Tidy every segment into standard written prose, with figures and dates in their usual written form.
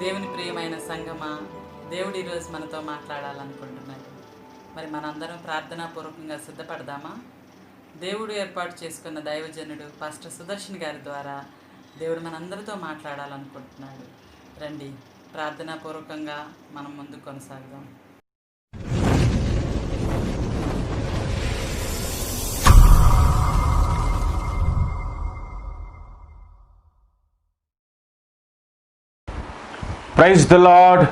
దేవుని ప్రియమైన సంగమా, దేవుడు ఈరోజు మనతో మాట్లాడాలనుకుంటున్నాడు. మరి మనందరం ప్రార్థనాపూర్వకంగా సిద్ధపడదామా? దేవుడు ఏర్పాటు చేసుకున్న దైవజనుడు పాస్టర్ సుదర్శన్ గారి ద్వారా దేవుడు మనందరితో మాట్లాడాలనుకుంటున్నాడు. రండి, ప్రార్థనాపూర్వకంగా మనం ముందుకు కొనసాగుదాం. Praise the lord.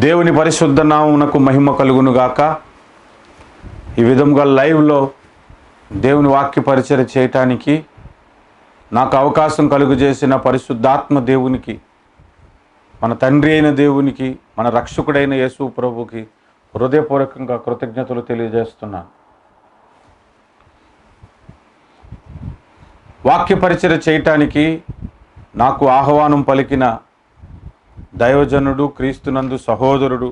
దేవుని పరిశుద్ధ నామమునకు మహిమ కలుగును గాక. ఈ విధంగా లైవ్లో దేవుని వాక్య పరిచయం చేయటానికి నాకు అవకాశం కలుగజేసిన పరిశుద్ధాత్మ దేవునికి, మన తండ్రి అయిన దేవునికి, మన రక్షకుడైన యేసు ప్రభుకి హృదయపూర్వకంగా కృతజ్ఞతలు తెలియజేస్తున్నాను. వాక్య పరిచయం చేయటానికి నాకు ఆహ్వానం పలికిన దైవజనుడు, క్రీస్తునందు సహోదరుడు,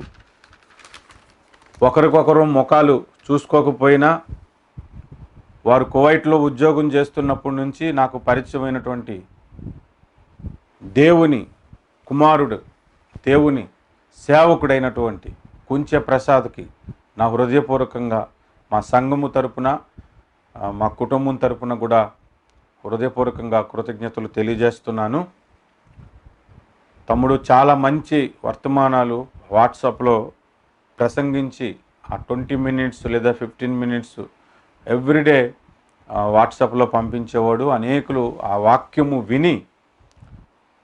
ఒకరికొకరు ముఖాలు చూసుకోకపోయినా వారు కువైట్లో ఉద్యోగం చేస్తున్నప్పటి నుంచి నాకు పరిచయమైనటువంటి దేవుని కుమారుడు, దేవుని సేవకుడైనటువంటి కుంచె ప్రసాద్కి నా హృదయపూర్వకంగా మా సంఘము తరపున, మా కుటుంబం తరపున కూడా హృదయపూర్వకంగా కృతజ్ఞతలు తెలియజేస్తున్నాను. తమ్ముడు చాలా మంచి వర్తమానాలు వాట్సాప్లో ప్రసంగించి ఆ 20 మినిట్స్ లేదా 15 మినిట్స్ ఎవ్రీడే వాట్సాప్లో పంపించేవాడు. అనేకులు ఆ వాక్యము విని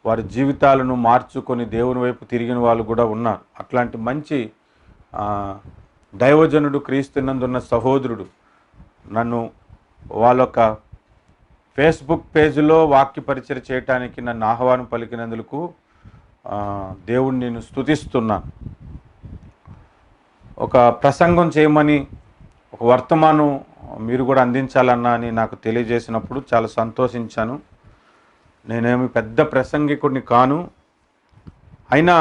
వారి జీవితాలను మార్చుకొని దేవుని వైపు తిరిగిన వాళ్ళు కూడా ఉన్నారు. అట్లాంటి మంచి దైవజనుడు, క్రీస్తునందున్న సహోదరుడు నన్ను వాళ్ళొక ఫేస్బుక్ పేజీలో వాక్య పరిచయం చేయడానికి నన్ను ఆహ్వానం పలికినందుకు దేవుణ్ణి నేను స్తుతిస్తున్నాను. ఒక ప్రసంగం చేయమని, ఒక వర్తమానం మీరు కూడా అందించాలన్నా అని నాకు తెలియజేసినప్పుడు చాలా సంతోషించాను. నేనేమి పెద్ద ప్రసంగికుడిని కాను, అయినా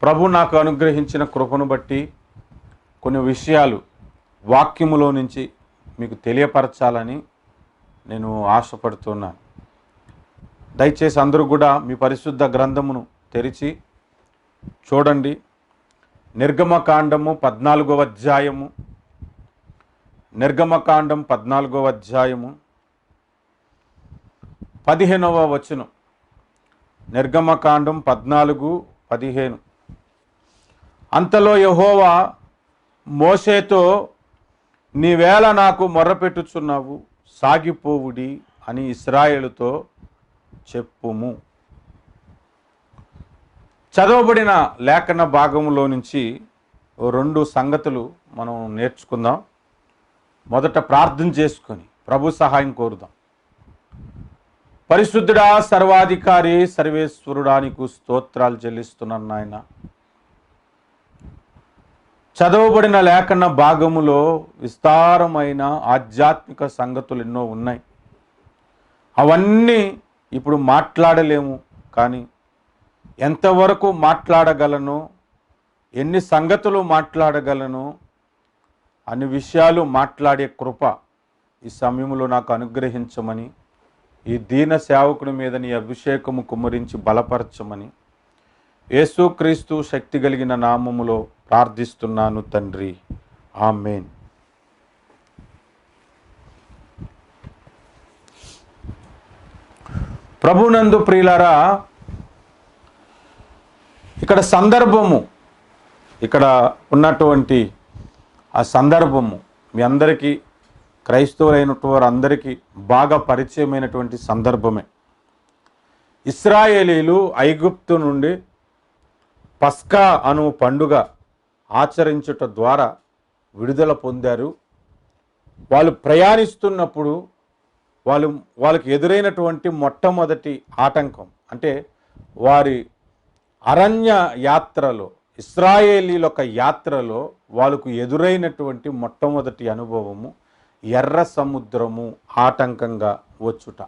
ప్రభు నాకు అనుగ్రహించిన కృపను బట్టి కొన్ని విషయాలు వాక్యములో నుంచి మీకు తెలియపరచాలని నేను ఆశపడుతున్నాను. దయచేసి అందరూ కూడా మీ పరిశుద్ధ గ్రంథమును తెరిచి చూడండి. నిర్గమకాండము 14వ అధ్యాయము, నిర్గమకాండం 14వ అధ్యాయము 15వ వచనం. నిర్గమకాండం 14:15. అంతలో యెహోవా మోషేతో, నీవేళ నాకు మొర్రపెట్టుచున్నావు, సాగిపోవుడి అని ఇశ్రాయేలుతో చెప్పుము. చదవబడిన లేఖన భాగంలో నుంచి 2 సంగతులు మనం నేర్చుకుందాం. మొదట ప్రార్థన చేసుకొని ప్రభు సహాయం కోరుదాం. పరిశుద్ధుడా, సర్వాధికారి, సర్వేశ్వరుడా, నీకు స్తోత్రాలు చెల్లిస్తున్నాను నాయన. చదవబడిన లేఖన భాగములో విస్తారమైన ఆధ్యాత్మిక సంగతులు ఎన్నో ఉన్నాయి. అవన్నీ ఇప్పుడు మాట్లాడలేము, కానీ ఎంతవరకు మాట్లాడగలను, ఎన్ని సంగతులు మాట్లాడగలను, అన్ని విషయాలు మాట్లాడే కృప ఈ సమయంలో నాకు అనుగ్రహించమని, ఈ దీన సేవకుని మీద నీ అభిషేకము కుమ్మరించి బలపరచమని యేసుక్రీస్తు శక్తి కలిగిన నామములో ప్రార్థిస్తున్నాను తండ్రి, ఆమేన్. ప్రభునందు ప్రియులారా, ఇక్కడ సందర్భము, ఇక్కడ ఉన్నటువంటి ఆ సందర్భము మీ అందరికీ, క్రైస్తవులైనటువంటి వారు అందరికీ బాగా పరిచయమైనటువంటి సందర్భమే. ఇశ్రాయేలీలు ఐగుప్తు నుండి పస్కా అను పండుగ ఆచరించుట ద్వారా విడుదల పొందారు. వాళ్ళు ప్రయాణిస్తున్నప్పుడు వాళ్ళకి ఎదురైనటువంటి మొట్టమొదటి ఆటంకం అంటే వారి అరణ్య యాత్రలో, ఇశ్రాయేలీల యొక్క యాత్రలో వాళ్ళకు ఎదురైనటువంటి మొట్టమొదటి అనుభవము ఎర్ర సముద్రము ఆటంకంగా వచ్చుట.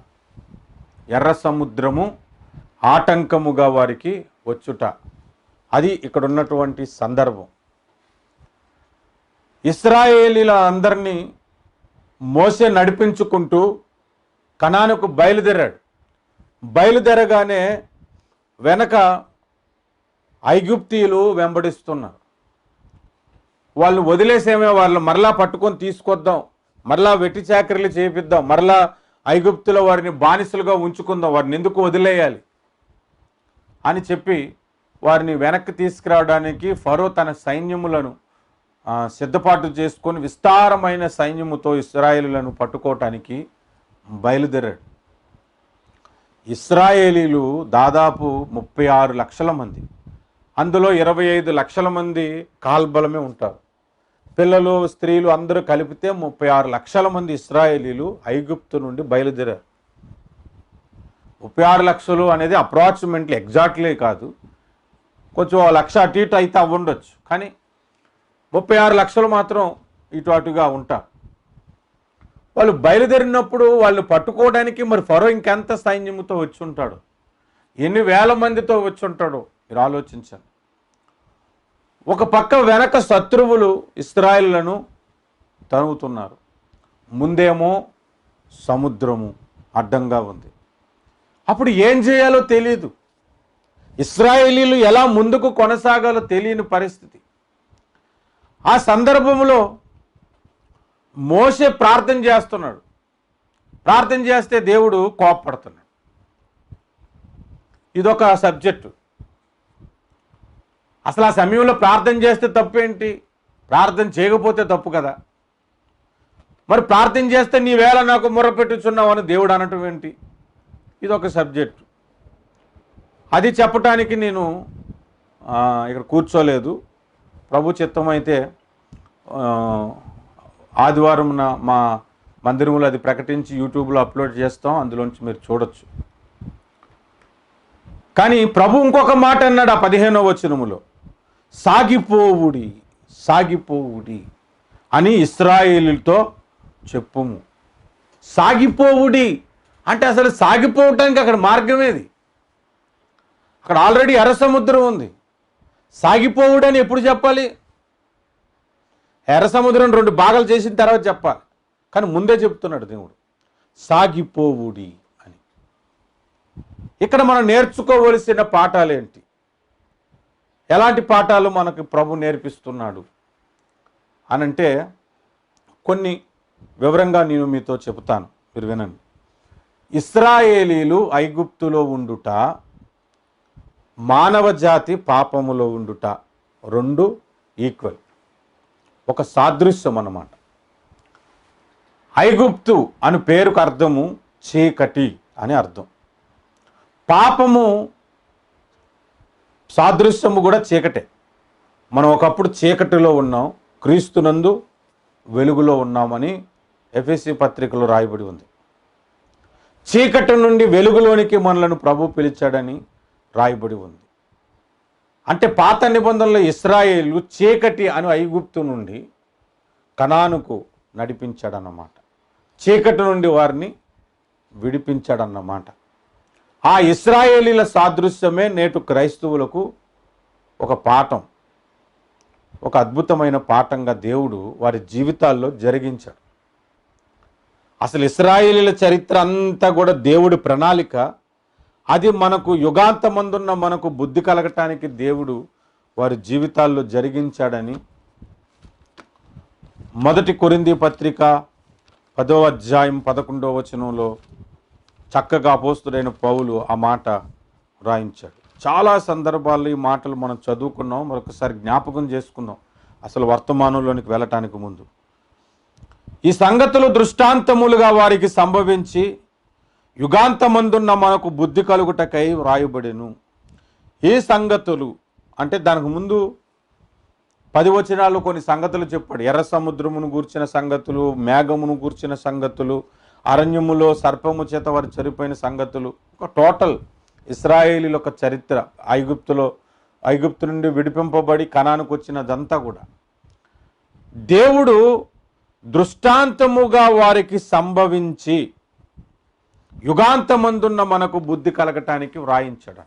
ఎర్ర సముద్రము ఆటంకముగా వారికి వచ్చుట, అది ఇక్కడ ఉన్నటువంటి సందర్భం. ఇశ్రాయేలీల అందరినీ మోసే నడిపించుకుంటూ కనానుకు బయలుదేరాడు. బయలుదేరగానే వెనక ఐగుప్తీయులు వెంబడిస్తున్నారు. వాళ్ళు వదిలేసేమే, వాళ్ళు మరలా పట్టుకొని తీసుకొద్దాం, మరలా వెట్టి చాకరీలు చేపిద్దాం, మరలా ఐగుప్తులో వారిని బానిసలుగా ఉంచుకుందాం, వారిని ఎందుకు వదిలేయాలి అని చెప్పి వారిని వెనక్కి తీసుకురావడానికి ఫరో తన సైన్యములను సిద్ధపాటు చేసుకొని విస్తారమైన సైన్యముతో ఇశ్రాయేలులను పట్టుకోవటానికి బయలుదేరాడు. ఇశ్రాయేలీలు దాదాపు 36 లక్షల మంది, అందులో 25 లక్షల మంది కాల్బలమే ఉంటారు. పిల్లలు స్త్రీలు అందరూ కలిపితే 36 లక్షల మంది ఇశ్రాయేలీలు ఐగుప్తు నుండి బయలుదేరారు. 36 లక్షలు అనేది అప్రాక్సిమేట్లీ ఎగ్జాక్ట్లీ కాదు, కొంచెం 1 లక్ష అటు ఇటు అయితే అవ్వండొచ్చు, కానీ 36 లక్షలు మాత్రం ఇటు అటుగా ఉంటారు. వాళ్ళు బయలుదేరినప్పుడు వాళ్ళు పట్టుకోవడానికి మరి ఫరో ఇంకెంత సైన్యముతో వచ్చి ఉంటాడు, ఎన్ని వేల మందితో వచ్చి ఉంటాడో మీరు ఆలోచించండి. ఒక పక్క వెనక శత్రువులు ఇశ్రాయేలులను తరుముతున్నారు, ముందేమో సముద్రము అడ్డంగా ఉంది. అప్పుడు ఏం చేయాలో తెలియదు, ఇశ్రాయేలీలు ఎలా ముందుకు కొనసాగాలో తెలియని పరిస్థితి. ఆ సందర్భంలో మోషే ప్రార్థన చేస్తున్నాడు. ప్రార్థన చేస్తే దేవుడు కోపపడుతున్నాడు. ఇదొక సబ్జెక్టు. అసలు ఆ సమయంలో ప్రార్థన చేస్తే తప్పేంటి? ప్రార్థన చేయకపోతే తప్పు కదా. మరి ప్రార్థన చేస్తే నీ వేళ నాకు మొరపెట్టుచున్నావు అని దేవుడు అనటం ఏంటి? ఇదొక సబ్జెక్టు. అది చెప్పటానికి నేను ఇక్కడ కూర్చోలేదు. ప్రభు చిత్తం అయితే ఆదివారం మా మందిరంలో అది ప్రకటించి యూట్యూబ్లో అప్లోడ్ చేస్తాం, అందులోంచి మీరు చూడొచ్చు. కానీ ప్రభు ఇంకొక మాట అన్నాడు ఆ 15వ వచనములో, సాగిపోవుడి సాగిపోవుడి అని ఇశ్రాయేలుతో చెప్పుము. సాగిపోవుడి అంటే అసలు సాగిపోవటానికి అక్కడ మార్గం ఏది? అక్కడ ఆల్రెడీ ఎర్ర సముద్రం ఉంది. సాగిపోవుడు అని ఎప్పుడు చెప్పాలి? ఎర్ర సముద్రం 2 భాగాలు చేసిన తర్వాత చెప్పాలి, కానీ ముందే చెప్తున్నాడు దేవుడు సాగిపోవుడి అని. ఇక్కడ మనం నేర్చుకోవలసిన పాఠాలు ఏంటి? ఎలాంటి పాఠాలు మనకు ప్రభు నేర్పిస్తున్నాడు అనంటే కొన్ని వివరంగా నేను మీతో చెబుతాను, మీరు వినండి. ఇశ్రాయేలీలు ఐగుప్తులో ఉండుట, మానవ జాతి పాపములో ఉండుట 2 ఈక్వల్, ఒక సాదృశ్యం అన్నమాట. ఐగుప్తు అని పేరుకు అర్థము చీకటి అని అర్థం. పాపము సాదృశ్యము కూడా చీకటే. మనం ఒకప్పుడు చీకటిలో ఉన్నాం, క్రీస్తునందు వెలుగులో ఉన్నామని ఎఫెసీ పత్రికలో రాయబడి ఉంది. చీకటి నుండి వెలుగులోనికి మనలను ప్రభు పిలిచాడని రాయబడి ఉంది. అంటే పాత నిబంధనలో ఇశ్రాయేలు చీకటి అని ఐగుప్తు నుండి కనానుకు నడిపించాడన్నమాట. చీకటి నుండి వారిని విడిపించాడన్నమాట. ఆ ఇశ్రాయేలీల సాదృశ్యమే నేటి క్రైస్తవులకు ఒక పాఠం, ఒక అద్భుతమైన పాఠంగా దేవుడు వారి జీవితాల్లో జరిగించాడు. అసలు ఇశ్రాయేలీల చరిత్ర అంతా కూడా దేవుడి ప్రణాళిక. అది మనకు యుగాంతమందున్న మనకు బుద్ధి కలగటానికి దేవుడు వారి జీవితాల్లో జరిగించాడని 1 కొరింథీ పత్రిక 10వ అధ్యాయం 11వ వచనంలో చక్కగా అపోస్తుడైన పౌలు ఆ మాట రాయించాడు. చాలా సందర్భాల్లో ఈ మాటలు మనం చదువుకున్నాం, మరొకసారి జ్ఞాపకం చేసుకుందాం అసలు వర్తమానంలోనికి వెళ్ళటానికి ముందు. ఈ సంగతులు దృష్టాంతములుగా వారికి సంభవించి యుగాంతమందున్న మనకు బుద్ధి కలుగుటకై వ్రాయబడెను. ఈ సంగతులు అంటే దానికి ముందు 10 వచనాలు కొన్ని సంగతులు చెప్పాడు. ఎర్ర సముద్రమును గూర్చిన సంగతులు, మేఘమును గూర్చిన సంగతులు, అరణ్యములో సర్పము చేత వారు చనిపోయిన సంగతులు, ఒక టోటల్ ఇశ్రాయేలీల ఒక చరిత్ర. ఐగుప్తు నుండి విడిపింపబడి కనానుకు వచ్చినదంతా కూడా దేవుడు దృష్టాంతముగా వారికి సంభవించి యుగాంతమందున్న మనకు బుద్ధి కలగటానికి వ్రాయించాడు.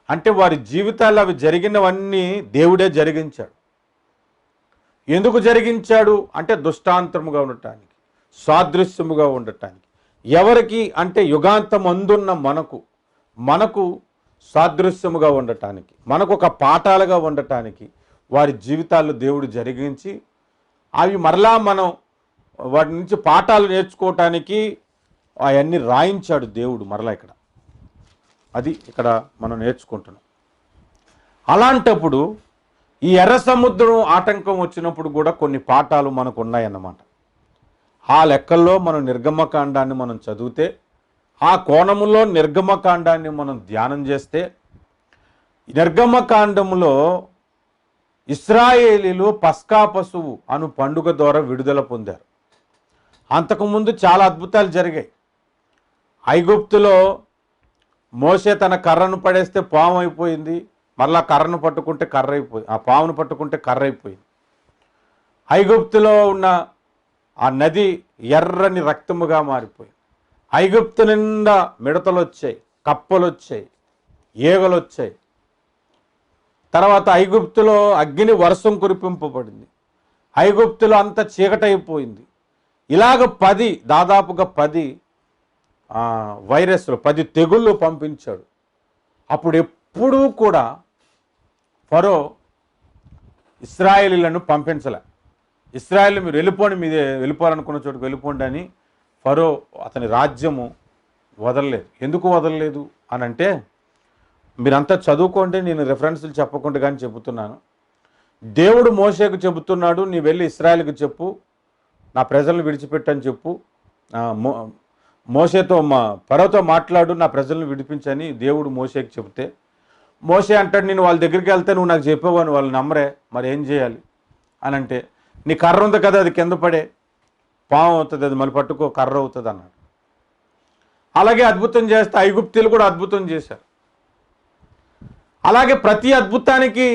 అంటే వారి జీవితాల్లో అవి జరిగినవన్నీ దేవుడే జరిగించాడు. ఎందుకు జరిగించాడు అంటే దృష్టాంతముగా ఉండటానికి, సాదృశ్యముగా ఉండటానికి. ఎవరికి అంటే యుగాంతమందున్న మనకు సాదృశ్యముగా ఉండటానికి, మనకు ఒక పాఠాలుగా ఉండటానికి వారి జీవితాల్లో దేవుడు జరిగించి అవి మరలా మనం వాటి నుంచి పాఠాలు నేర్చుకోవటానికి అవన్నీ రాయించాడు దేవుడు మరలా ఇక్కడ. అది ఇక్కడ మనం నేర్చుకుంటున్నాం. అలాంటప్పుడు ఈ ఎర్ర సముద్రం ఆటంకం వచ్చినప్పుడు కూడా కొన్ని పాఠాలు మనకు ఉన్నాయన్నమాట. ఆ లెక్కల్లో మనం నిర్గమకాండాన్ని మనం చదివితే, ఆ కోణములో నిర్గమకాండాన్ని మనం ధ్యానం చేస్తే, నిర్గమకాండములో ఇశ్రాయేలీలు పస్కా పశువు అను పండుగ ద్వారా విడుదల పొందారు. అంతకుముందు చాలా అద్భుతాలు జరిగాయి. ఐగుప్తులో మోషే తన కర్రను పడేస్తే పాము అయిపోయింది, మరలా కర్రను పట్టుకుంటే కర్ర అయిపోయింది, ఆ పామును పట్టుకుంటే కర్ర అయిపోయింది. ఐగుప్తులో ఉన్న ఆ నది ఎర్రని రక్తముగా మారిపోయింది. ఐగుప్తు నిండా మిడతలు వచ్చాయి, కప్పలు వచ్చాయి, ఈగలు వచ్చాయి. తర్వాత ఐగుప్తులో అగ్ని వర్షం కురిపింపబడింది. ఐగుప్తులో అంత చీకటైపోయింది. ఇలాగ దాదాపుగా 10 వైరస్లు, 10 తెగుళ్ళు పంపించాడు. అప్పుడు ఎప్పుడూ కూడా ఫరో ఇశ్రాయేలీలను పంపించలే. ఇశ్రాయేలు మీరు వెళ్ళిపోండి, మీదే వెళ్ళిపోవాలనుకున్న చోటుకు వెళ్ళిపోండి అని ఫరో అతని రాజ్యము వదలలేదు. ఎందుకు వదలలేదు అని అంటే, మీరంతా చదువుకోండి, నేను రెఫరెన్స్లు చెప్పకుండా కానీ చెబుతున్నాను. దేవుడు మోషేకు చెబుతున్నాడు, నీ వెళ్ళి ఇశ్రాయేలుకి చెప్పు, నా ప్రజలను విడిచిపెట్టని చెప్పు, మోషేతో ఫరోతో మాట్లాడు, నా ప్రజలను విడిపించని దేవుడు మోషేకి చెబితే, మోషే అంటాడు, నేను వాళ్ళ దగ్గరికి వెళ్తే నువ్వు నాకు చెప్పావు అని వాళ్ళు నమ్మరే, మరి ఏం చేయాలి అని అంటే, నీ కర్ర ఉంది కదా, అది కింద పడే పాము అవుతుంది, అది మళ్ళీ పట్టుకో కర్ర అవుతుంది అన్నాడు. అలాగే అద్భుతం చేస్తే ఐగుప్తీయులు కూడా అద్భుతం చేశారు. అలాగే ప్రతి అద్భుతానికి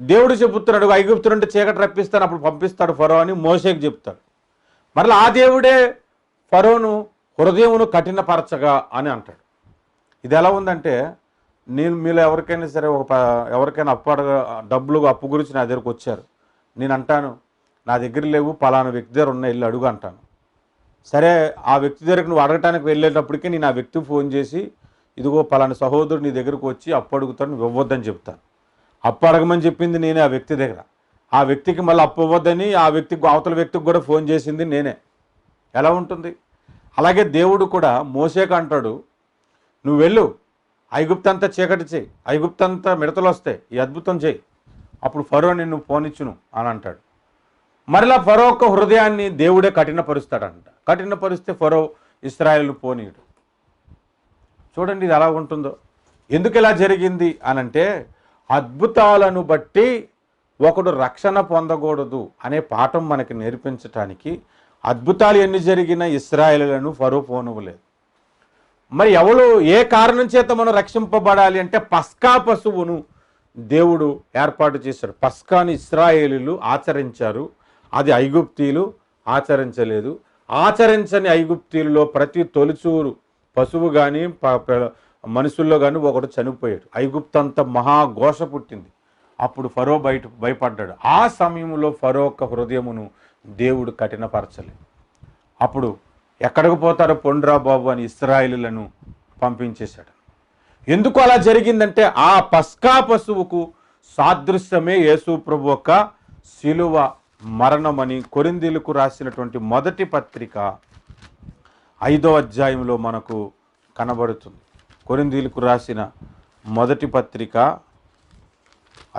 దేవుడు చెబుతున్నాడు, ఐగుప్తు నుండి చీకటి రప్పిస్తాను అప్పుడు పంపిస్తాడు ఫరో అని మోషేకి చెప్తాడు. మరలా ఆ దేవుడే ఫరోను హృదయమును కఠినపరచగా అని అంటాడు. ఇది ఎలా ఉందంటే, నేను మీలో ఎవరికైనా సరే ఎవరికైనా డబ్బులు అప్పు గురించి నా దగ్గరకు వచ్చారు, నేను అంటాను నా దగ్గర లేవు, పలానా వ్యక్తి దగ్గర ఉన్న ఇల్లు అడుగు అంటాను. సరే, ఆ వ్యక్తి దగ్గరకు నువ్వు అడగటానికి వెళ్ళేటప్పటికీ నేను ఆ వ్యక్తికి ఫోన్ చేసి, ఇదిగో పలానా సహోదరుడు నీ దగ్గరకు వచ్చి అప్పు అడుగుతాడు, నువ్వు ఇవ్వద్దని చెప్తాను. అప్పు అడగమని చెప్పింది నేనే ఆ వ్యక్తి దగ్గర, ఆ వ్యక్తికి మళ్ళీ అప్పు ఇవ్వద్దని ఆ వ్యక్తికి అవతల వ్యక్తికి కూడా ఫోన్ చేసింది నేనే. ఎలా ఉంటుంది? అలాగే దేవుడు కూడా మోషేకు అంటాడు, నువ్వు వెళ్ళు, ఐగుప్తు అంతా చీకటి చేయి, ఐగుప్తు అంతా మిడతలు వస్తాయి, ఈ అద్భుతం చేయి, అప్పుడు ఫరో నిన్ను పోనిచ్చును అని అంటాడు. మరలా ఫరో యొక్క హృదయాన్ని దేవుడే కఠినపరుస్తాడంట. కఠినపరిస్తే ఫరో ఇశ్రాయేలును పోనీయుడు. చూడండి ఇది ఎలా ఉంటుందో. ఎందుకు ఇలా జరిగింది అనంటే, అద్భుతాలను బట్టి ఒకడు రక్షణ పొందకూడదు అనే పాఠం మనకి నేర్పించటానికి అద్భుతాలు ఎన్ని జరిగినా ఇశ్రాయేలులను ఫరో పోనివ్వలేదు. మరి ఎవరు ఏ కారణం చేత మనం రక్షింపబడాలి అంటే, పస్కా పశువును దేవుడు ఏర్పాటు చేశాడు. పస్కాని ఇశ్రాయేలీలు ఆచరించారు, అది ఐగుప్తీయులు ఆచరించలేదు. ఆచరించని ఐగుప్తీయులలో ప్రతి తొలిచూరు పశువు కానీ మనుషుల్లో కానీ ఒకడు చనిపోయాడు. ఐగుప్తంతా మహాఘోష పుట్టింది. అప్పుడు ఫరో భయపడ్డాడు. ఆ సమయంలో ఫరో యొక్క హృదయమును దేవుడు కఠినపరచలేదు. అప్పుడు ఎక్కడికి పోతారో పొండ్రా బాబు అని ఇశ్రాయేలులను పంపించేశాడు. ఎందుకు అలా జరిగిందంటే, ఆ పస్కా పశువుకు సాదృశ్యమే యేసు ప్రభు యొక్క శిలువ మరణమని కొరింథీయులకు రాసినటువంటి మొదటి పత్రిక 5వ అధ్యాయంలో మనకు కనబడుతుంది. కొరింథీయులకు రాసిన మొదటి పత్రిక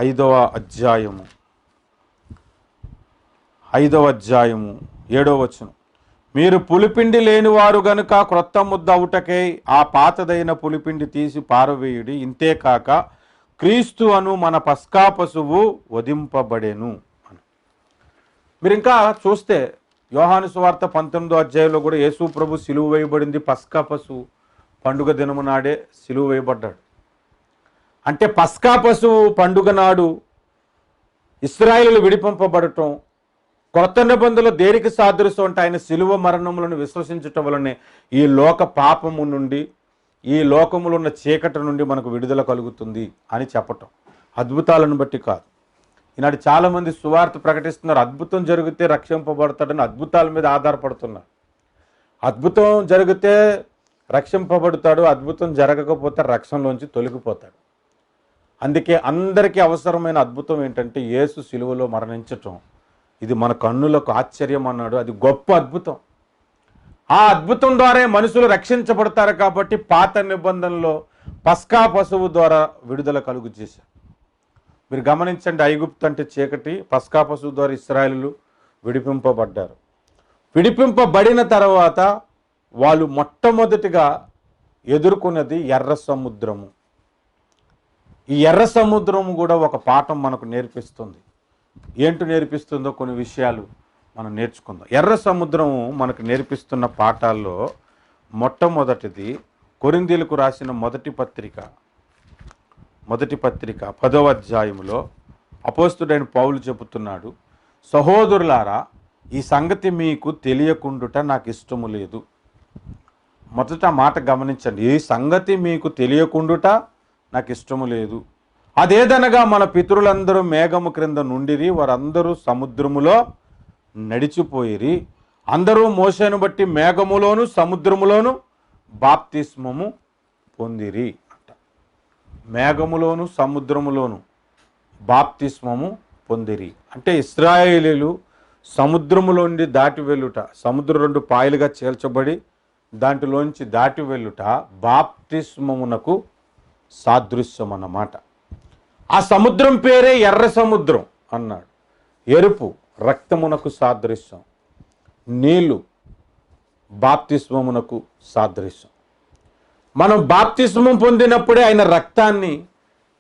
5వ అధ్యాయము 7వ వచనం, మీరు పులిపిండి లేనివారు గనుక క్రొత్త ముద్ద అవుటకై ఆ పాతదైన పులిపిండి తీసి పారవేయుడి, ఇంతేకాక క్రీస్తు అను మన పస్కా పశువు వధింపబడెను అని. మీరు ఇంకా చూస్తే యోహాను సువార్త 19వ అధ్యాయంలో కూడా యేసు ప్రభు సిలువ వేయబడింది, పస్కా పశువు పండుగ దినము నాడే సిలువ వేయబడ్డాడు. అంటే పస్కా పశువు పండుగ నాడు ఇశ్రాయేలు విడిపింపబడటం, కొత్త నిబంధనలో దేనికి సాదృశ్యం అంటే ఆయన శిలువ మరణములను విశ్వసించటం వలనే ఈ లోక పాపము నుండి, ఈ లోకములో ఉన్న చీకటి నుండి మనకు విడుదల కలుగుతుంది అని చెప్పటం. అద్భుతాలను బట్టి కాదు. ఈనాడు చాలామంది సువార్త ప్రకటిస్తున్నారు, అద్భుతం జరిగితే రక్షింపబడతాడని అద్భుతాల మీద ఆధారపడుతున్నారు. అద్భుతం జరిగితే రక్షింపబడతాడు, అద్భుతం జరగకపోతే రక్షణలోంచి తొలగిపోతాడు. అందుకే అందరికీ అవసరమైన అద్భుతం ఏంటంటే యేసు సిలువలో మరణించటం. ఇది మన కన్నులకు ఆశ్చర్యం అన్నాడు, అది గొప్ప అద్భుతం. ఆ అద్భుతం ద్వారా మనుషులు రక్షించబడతారు. కాబట్టి పాత నిబంధనలో పస్కా పశువు ద్వారా విడుదల కలుగు చేశారు. మీరు గమనించండి, ఐగుప్తు అంటే చీకటి, పస్కా పశువు ద్వారా ఇశ్రాయేలులు విడిపింపబడ్డారు. విడిపింపబడిన తర్వాత వాళ్ళు మొట్టమొదటిగా ఎదుర్కొన్నది ఎర్ర సముద్రము. ఈ ఎర్ర సముద్రము కూడా ఒక పాఠం మనకు నేర్పిస్తుంది. ఏంటో నేర్పిస్తుందో కొన్ని విషయాలు మనం నేర్చుకుందాం. ఎర్ర సముద్రము మనకు నేర్పిస్తున్న పాఠాల్లో మొట్టమొదటిది కొరింథీయులకు రాసిన మొదటి పత్రిక 10వ అధ్యాయంలో అపోస్తుడైన పౌలు చెబుతున్నాడు, సహోదరులారా, ఈ సంగతి మీకు తెలియకుండుట నాకు ఇష్టము లేదు. మొదట మాట గమనించండి, ఈ సంగతి మీకు తెలియకుండుట నాకు ఇష్టము లేదు. అదేదనగా మన పితరులందరూ మేఘము క్రింద నుండిరి, వారందరూ సముద్రములో నడిచిపోయిరి, అందరూ మోషేను బట్టి మేఘములోను సముద్రములోను బాప్తిస్మము పొందిరి అంట. మేఘములోను సముద్రములోను బాప్తిస్మము పొందిరి అంటే ఇశ్రాయేలీలు సముద్రములోండి దాటి వెళ్ళుట, సముద్రం 2 పాయలుగా చీల్చబడి దాంట్లోంచి దాటి వెళ్ళుట బాప్తిస్మమునకు సాదృశ్యం అన్నమాట. ఆ సముద్రం పేరే ఎర్ర సముద్రం అన్నాడు. ఎరుపు రక్తమునకు సాదృశ్యం, నీళ్లు బాప్తిస్మమునకు సాదృశ్యం. మనం బాప్తిస్మం పొందినప్పుడే ఆయన రక్తాన్ని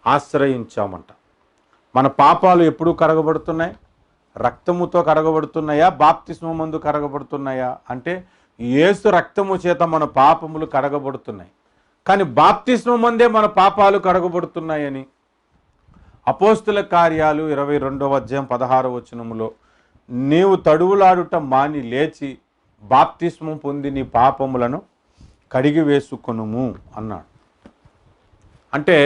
ఆశ్రయించామంట. మన పాపాలు ఎప్పుడు కడగబడుతున్నాయి? రక్తముతో కడగబడుతున్నాయా, బాప్తిస్మం ముందు కడగబడుతున్నాయా? అంటే యేసు రక్తము చేత మన పాపములు కడగబడుతున్నాయి. కానీ బాప్తిస్మం ముందే మన పాపాలు కడగబడుతున్నాయని అపోస్తుల కార్యాలు 22వ అధ్యాయం 16వ వచనములో, నీవు తడువులాడుట మాని లేచి బాప్తిస్మం పొంది నీ పాపములను కడిగి వేసుకొనుము అన్నాడు. అంటే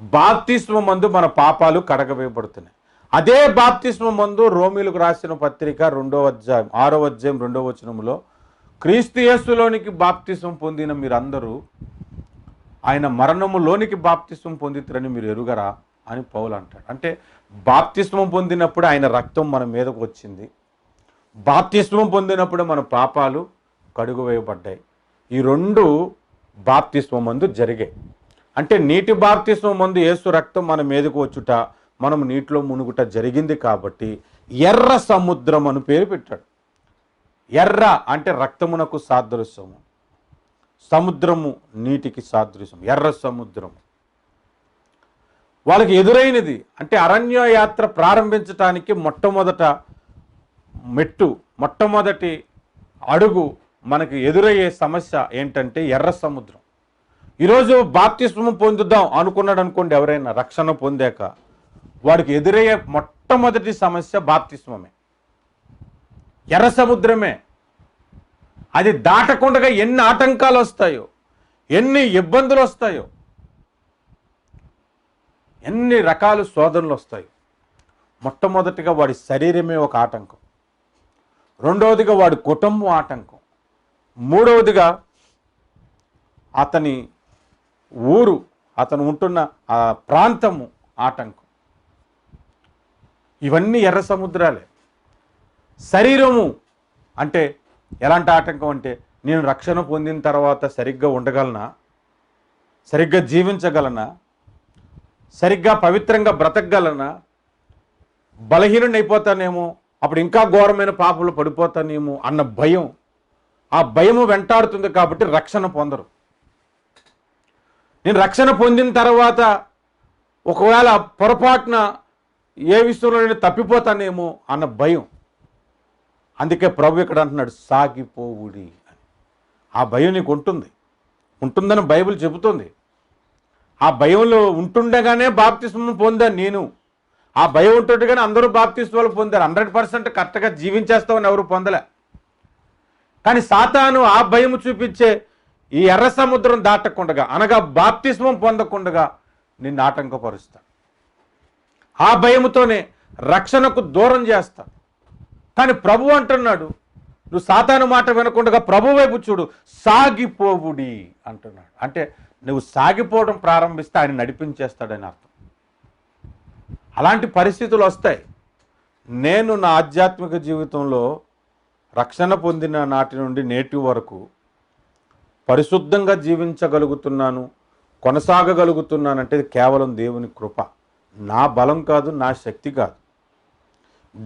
బాప్తిస్మం మందు మన పాపాలు కడగవేయబడుతున్నాయి. అదే బాప్తిస్మం మందు రోమీలకు రాసిన పత్రిక 6వ అధ్యాయం 2వ వచనములో, క్రీస్తు యేసులోనికి బాప్తిస్మం పొందిన మీరందరూ ఆయన మరణములోనికి బాప్తిస్మం పొందితురని మీరు ఎరుగరా అని పౌలు అంటాడు. అంటే బాప్తిస్మం పొందినప్పుడు ఆయన రక్తం మన మీదకు వచ్చింది, బాప్తిస్మం పొందినప్పుడు మన పాపాలు కడుగువేయబడ్డాయి. ఈ 2 బాప్తిస్మం మందు జరిగాయి. అంటే నీటి బాప్తిస్మం మందు యేసు రక్తం మన మీదకు వచ్చుట, మనం నీటిలో మునుగుట జరిగింది. కాబట్టి ఎర్ర సముద్రం అని పేరు పెట్టాడు. ఎర్ర అంటే రక్తమునకు సాదృశ్యము, సముద్రము నీటికి సాదృశ్యం. ఎర్ర సముద్రము వాళ్ళకి ఎదురైనది. అంటే అరణ్య యాత్ర ప్రారంభించటానికి మొట్టమొదటి అడుగు మనకి ఎదురయ్యే సమస్య ఏంటంటే ఎర్ర సముద్రం. ఈరోజు బాప్తిస్మం పొందుదాం అనుకున్నాడు అనుకోండి, ఎవరైనా రక్షణ పొందాక వాడికి ఎదురయ్యే మొట్టమొదటి సమస్య బాప్తిస్మమే, ఎర్ర సముద్రమే. అది దాటకుండా ఎన్ని ఆటంకాలు వస్తాయో, ఎన్ని ఇబ్బందులు వస్తాయో, ఎన్ని రకాల శోధనలు వస్తాయో. మొట్టమొదటిగా వాడి శరీరమే ఒక ఆటంకం, రెండవదిగా వాడి కుటుంబం ఆటంకం, మూడవదిగా అతని ఊరు, అతను ఉంటున్న ఆ ప్రాంతము ఆటంకం. ఇవన్నీ ఎర్ర సముద్రాలే. శరీరము అంటే ఎలాంటి ఆటంకం అంటే, నేను రక్షణ పొందిన తర్వాత సరిగ్గా ఉండగలనా, సరిగ్గా జీవించగలనా, సరిగ్గా పవిత్రంగా బ్రతకగలనా, బలహీనుని అయిపోతానేమో, అప్పుడు ఇంకా ఘోరమైన పాపలు పడిపోతానేమో అన్న భయం. ఆ భయము వెంటాడుతుంది కాబట్టి రక్షణ పొందరు. నేను రక్షణ పొందిన తర్వాత ఒకవేళ పొరపాటున ఏ విషయంలో నేను తప్పిపోతానేమో అన్న భయం. అందుకే ప్రభు ఇక్కడ అంటున్నాడు, సాగిపోవుడి అని. ఆ భయం నీకు ఉంటుందని బైబిల్ చెబుతుంది. ఆ భయంలో ఉంటుండగానే బాప్తిస్మం పొందాను నేను. ఆ భయం ఉంటుండగానే అందరూ బాప్తిస్మాలు పొందారు. 100% కరెక్ట్గా జీవించేస్తామని ఎవరు పొందలే. కానీ సాతాను ఆ భయం చూపించే ఈ ఎర్ర సముద్రం దాటకుండగా, అనగా బాప్తిస్మం పొందకుండగా నిన్ను ఆటంకపరుస్తా. ఆ భయముతోనే రక్షణకు దూరం చేస్తా. కానీ ప్రభు అంటున్నాడు, నువ్వు సాతాను మాట వినకుండా ప్రభు వైపు చూడు, సాగిపోవుడి అంటున్నాడు. అంటే నువ్వు సాగిపోవడం ప్రారంభిస్తే ఆయన నడిపించేస్తాడని అర్థం. అలాంటి పరిస్థితులు వస్తాయి. నేను నా ఆధ్యాత్మిక జీవితంలో రక్షణ పొందిన నాటి నుండి నేటి వరకు పరిశుద్ధంగా జీవించగలుగుతున్నాను, కొనసాగగలుగుతున్నానంటే కేవలం దేవుని కృప. నా బలం కాదు, నా శక్తి కాదు.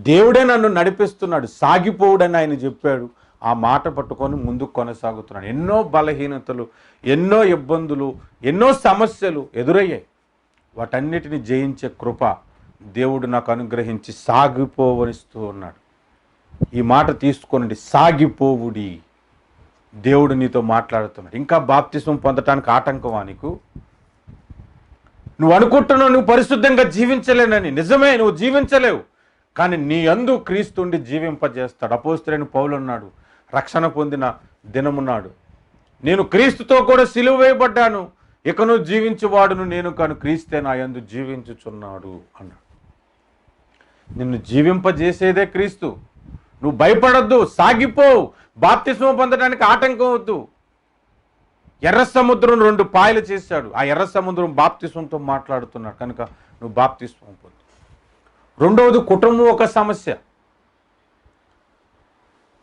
దేవుడే నన్ను నడిపిస్తున్నాడు. సాగిపోవుడని ఆయన చెప్పాడు. ఆ మాట పట్టుకొని ముందుకు కొనసాగుతున్నాడు. ఎన్నో బలహీనతలు, ఎన్నో ఇబ్బందులు, ఎన్నో సమస్యలు ఎదురయ్యాయి. వాటన్నిటిని జయించే కృప దేవుడు నాకు అనుగ్రహించి సాగిపోవనిస్తూ ఉన్నాడు. ఈ మాట తీసుకోనండి, సాగిపోవుడి. దేవుడు నీతో మాట్లాడుతున్నాడు. ఇంకా బాప్తిస్మం పొందటానికి ఆటంకమా నీకు? నువ్వు అనుకుంటున్నావు నువ్వు పరిశుద్ధంగా జీవించలేనని. నిజమే, నువ్వు జీవించలేవు. కానీ నీ యందు క్రీస్తుండి జీవింపజేస్తాడు. అపోస్తలుడైన పౌలు అన్నాడు, రక్షణ పొందిన దినమున్నాడు, నేను క్రీస్తుతో కూడా సిలువ వేయబడ్డాను, ఇకను జీవించువాడును నేను కాను, క్రీస్తే నా యందు జీవించుచున్నాడు అన్నాడు. నిన్ను జీవింపజేసేదే క్రీస్తు. నువ్వు భయపడొద్దు, సాగిపోవు. బాప్తిస్మం పొందడానికి ఆటంకం వద్దు. ఎర్ర సముద్రం 2 పాయలు చేశాడు. ఆ ఎర్ర సముద్రం బాప్తిస్మంతో మాట్లాడుతున్నాడు కనుక నువ్వు బాప్తిస్మం పొందు. రెండవది, కుటుంబం ఒక సమస్య.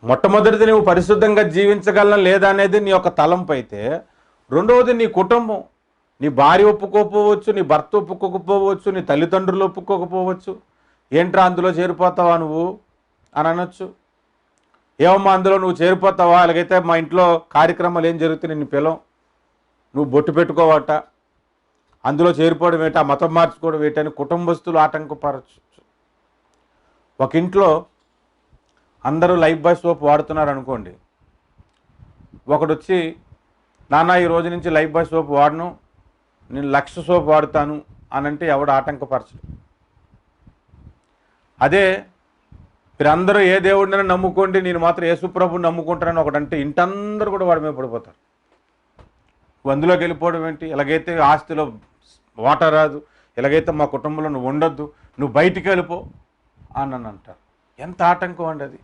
మొట్టమొదటిది నువ్వు పరిశుద్ధంగా జీవించగలనా లేదా అనేది నీ యొక్క తలంపు అయితే, రెండవది నీ కుటుంబం. నీ భార్య ఒప్పుకోకపోవచ్చు, నీ భర్త ఒప్పుకోకపోవచ్చు, నీ తల్లిదండ్రులు ఒప్పుకోకపోవచ్చు. ఏంట్రా అందులో చేరిపోతావా నువ్వు అని అనొచ్చు. ఏమమ్మా అందులో నువ్వు చేరిపోతావా, అలాగైతే మా ఇంట్లో కార్యక్రమాలు ఏం జరుగుతాయి, నిన్ను పిలం, నువ్వు బొట్టు పెట్టుకోవట, అందులో చేరిపోవడం ఏంటి, ఆ మతం మార్చుకోవడం ఏంటి అని కుటుంబస్తులు ఆటంకపరచు. ఒక ఇంట్లో అందరూ లైఫ్ బాయ్ సోప్ వాడుతున్నారు అనుకోండి. ఒకడు వచ్చి, నాన్న ఈ రోజు నుంచి లైఫ్ బాయ్ సోప్ వాడను, నేను లక్ష సోప్ వాడుతాను అని అంటే ఎవడు ఆటంకపరచడు. అదే మీరందరూ ఏ దేవుడినైనా నమ్ముకోండి, నేను మాత్రం యేసుప్రభుని నమ్ముకుంటానని ఒకడంటే ఇంటందరూ కూడా వాడి మీద పడిపోతారు. అందులోకి వెళ్ళిపోవడం ఏంటి, ఎలాగైతే ఆస్తిలో వాటా రాదు, ఎలాగైతే మా కుటుంబంలో నువ్వు ఉండొద్దు, నువ్వు బయటికి వెళ్ళిపో అని అంటారు. ఎంత ఆటంకం అండి అది.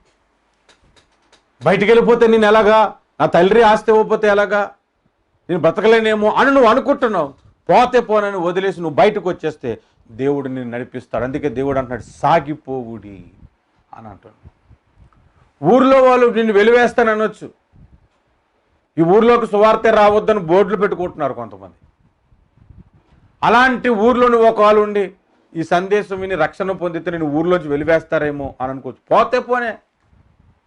బయటికి వెళ్ళిపోతే నేను ఎలాగా, నా తల్లి ఆస్తి ఇవ్వకపోతే ఎలాగా, నేను బ్రతకలేనేమో అని నువ్వు అనుకుంటున్నావు. పోతే పోనని వదిలేసి నువ్వు బయటకు వచ్చేస్తే దేవుడు నిన్ను నడిపిస్తాడు. అందుకే దేవుడు అంటున్నాడు, సాగిపోవుడి అని అంటున్నాడు. ఊర్లో వాళ్ళు నిన్ను వెలివేస్తాను అనొచ్చు. ఈ ఊర్లోకి సువార్తె రావద్దని బోర్డులు పెట్టుకుంటున్నారు కొంతమంది. అలాంటి ఊర్లో నువ్వు ఒకవేళ ఉండి ఈ సందేశం విని రక్షణ పొందితే నేను ఊర్లోంచి వెలివేస్తారేమో అని అనుకోవచ్చు. పోతే పోనే,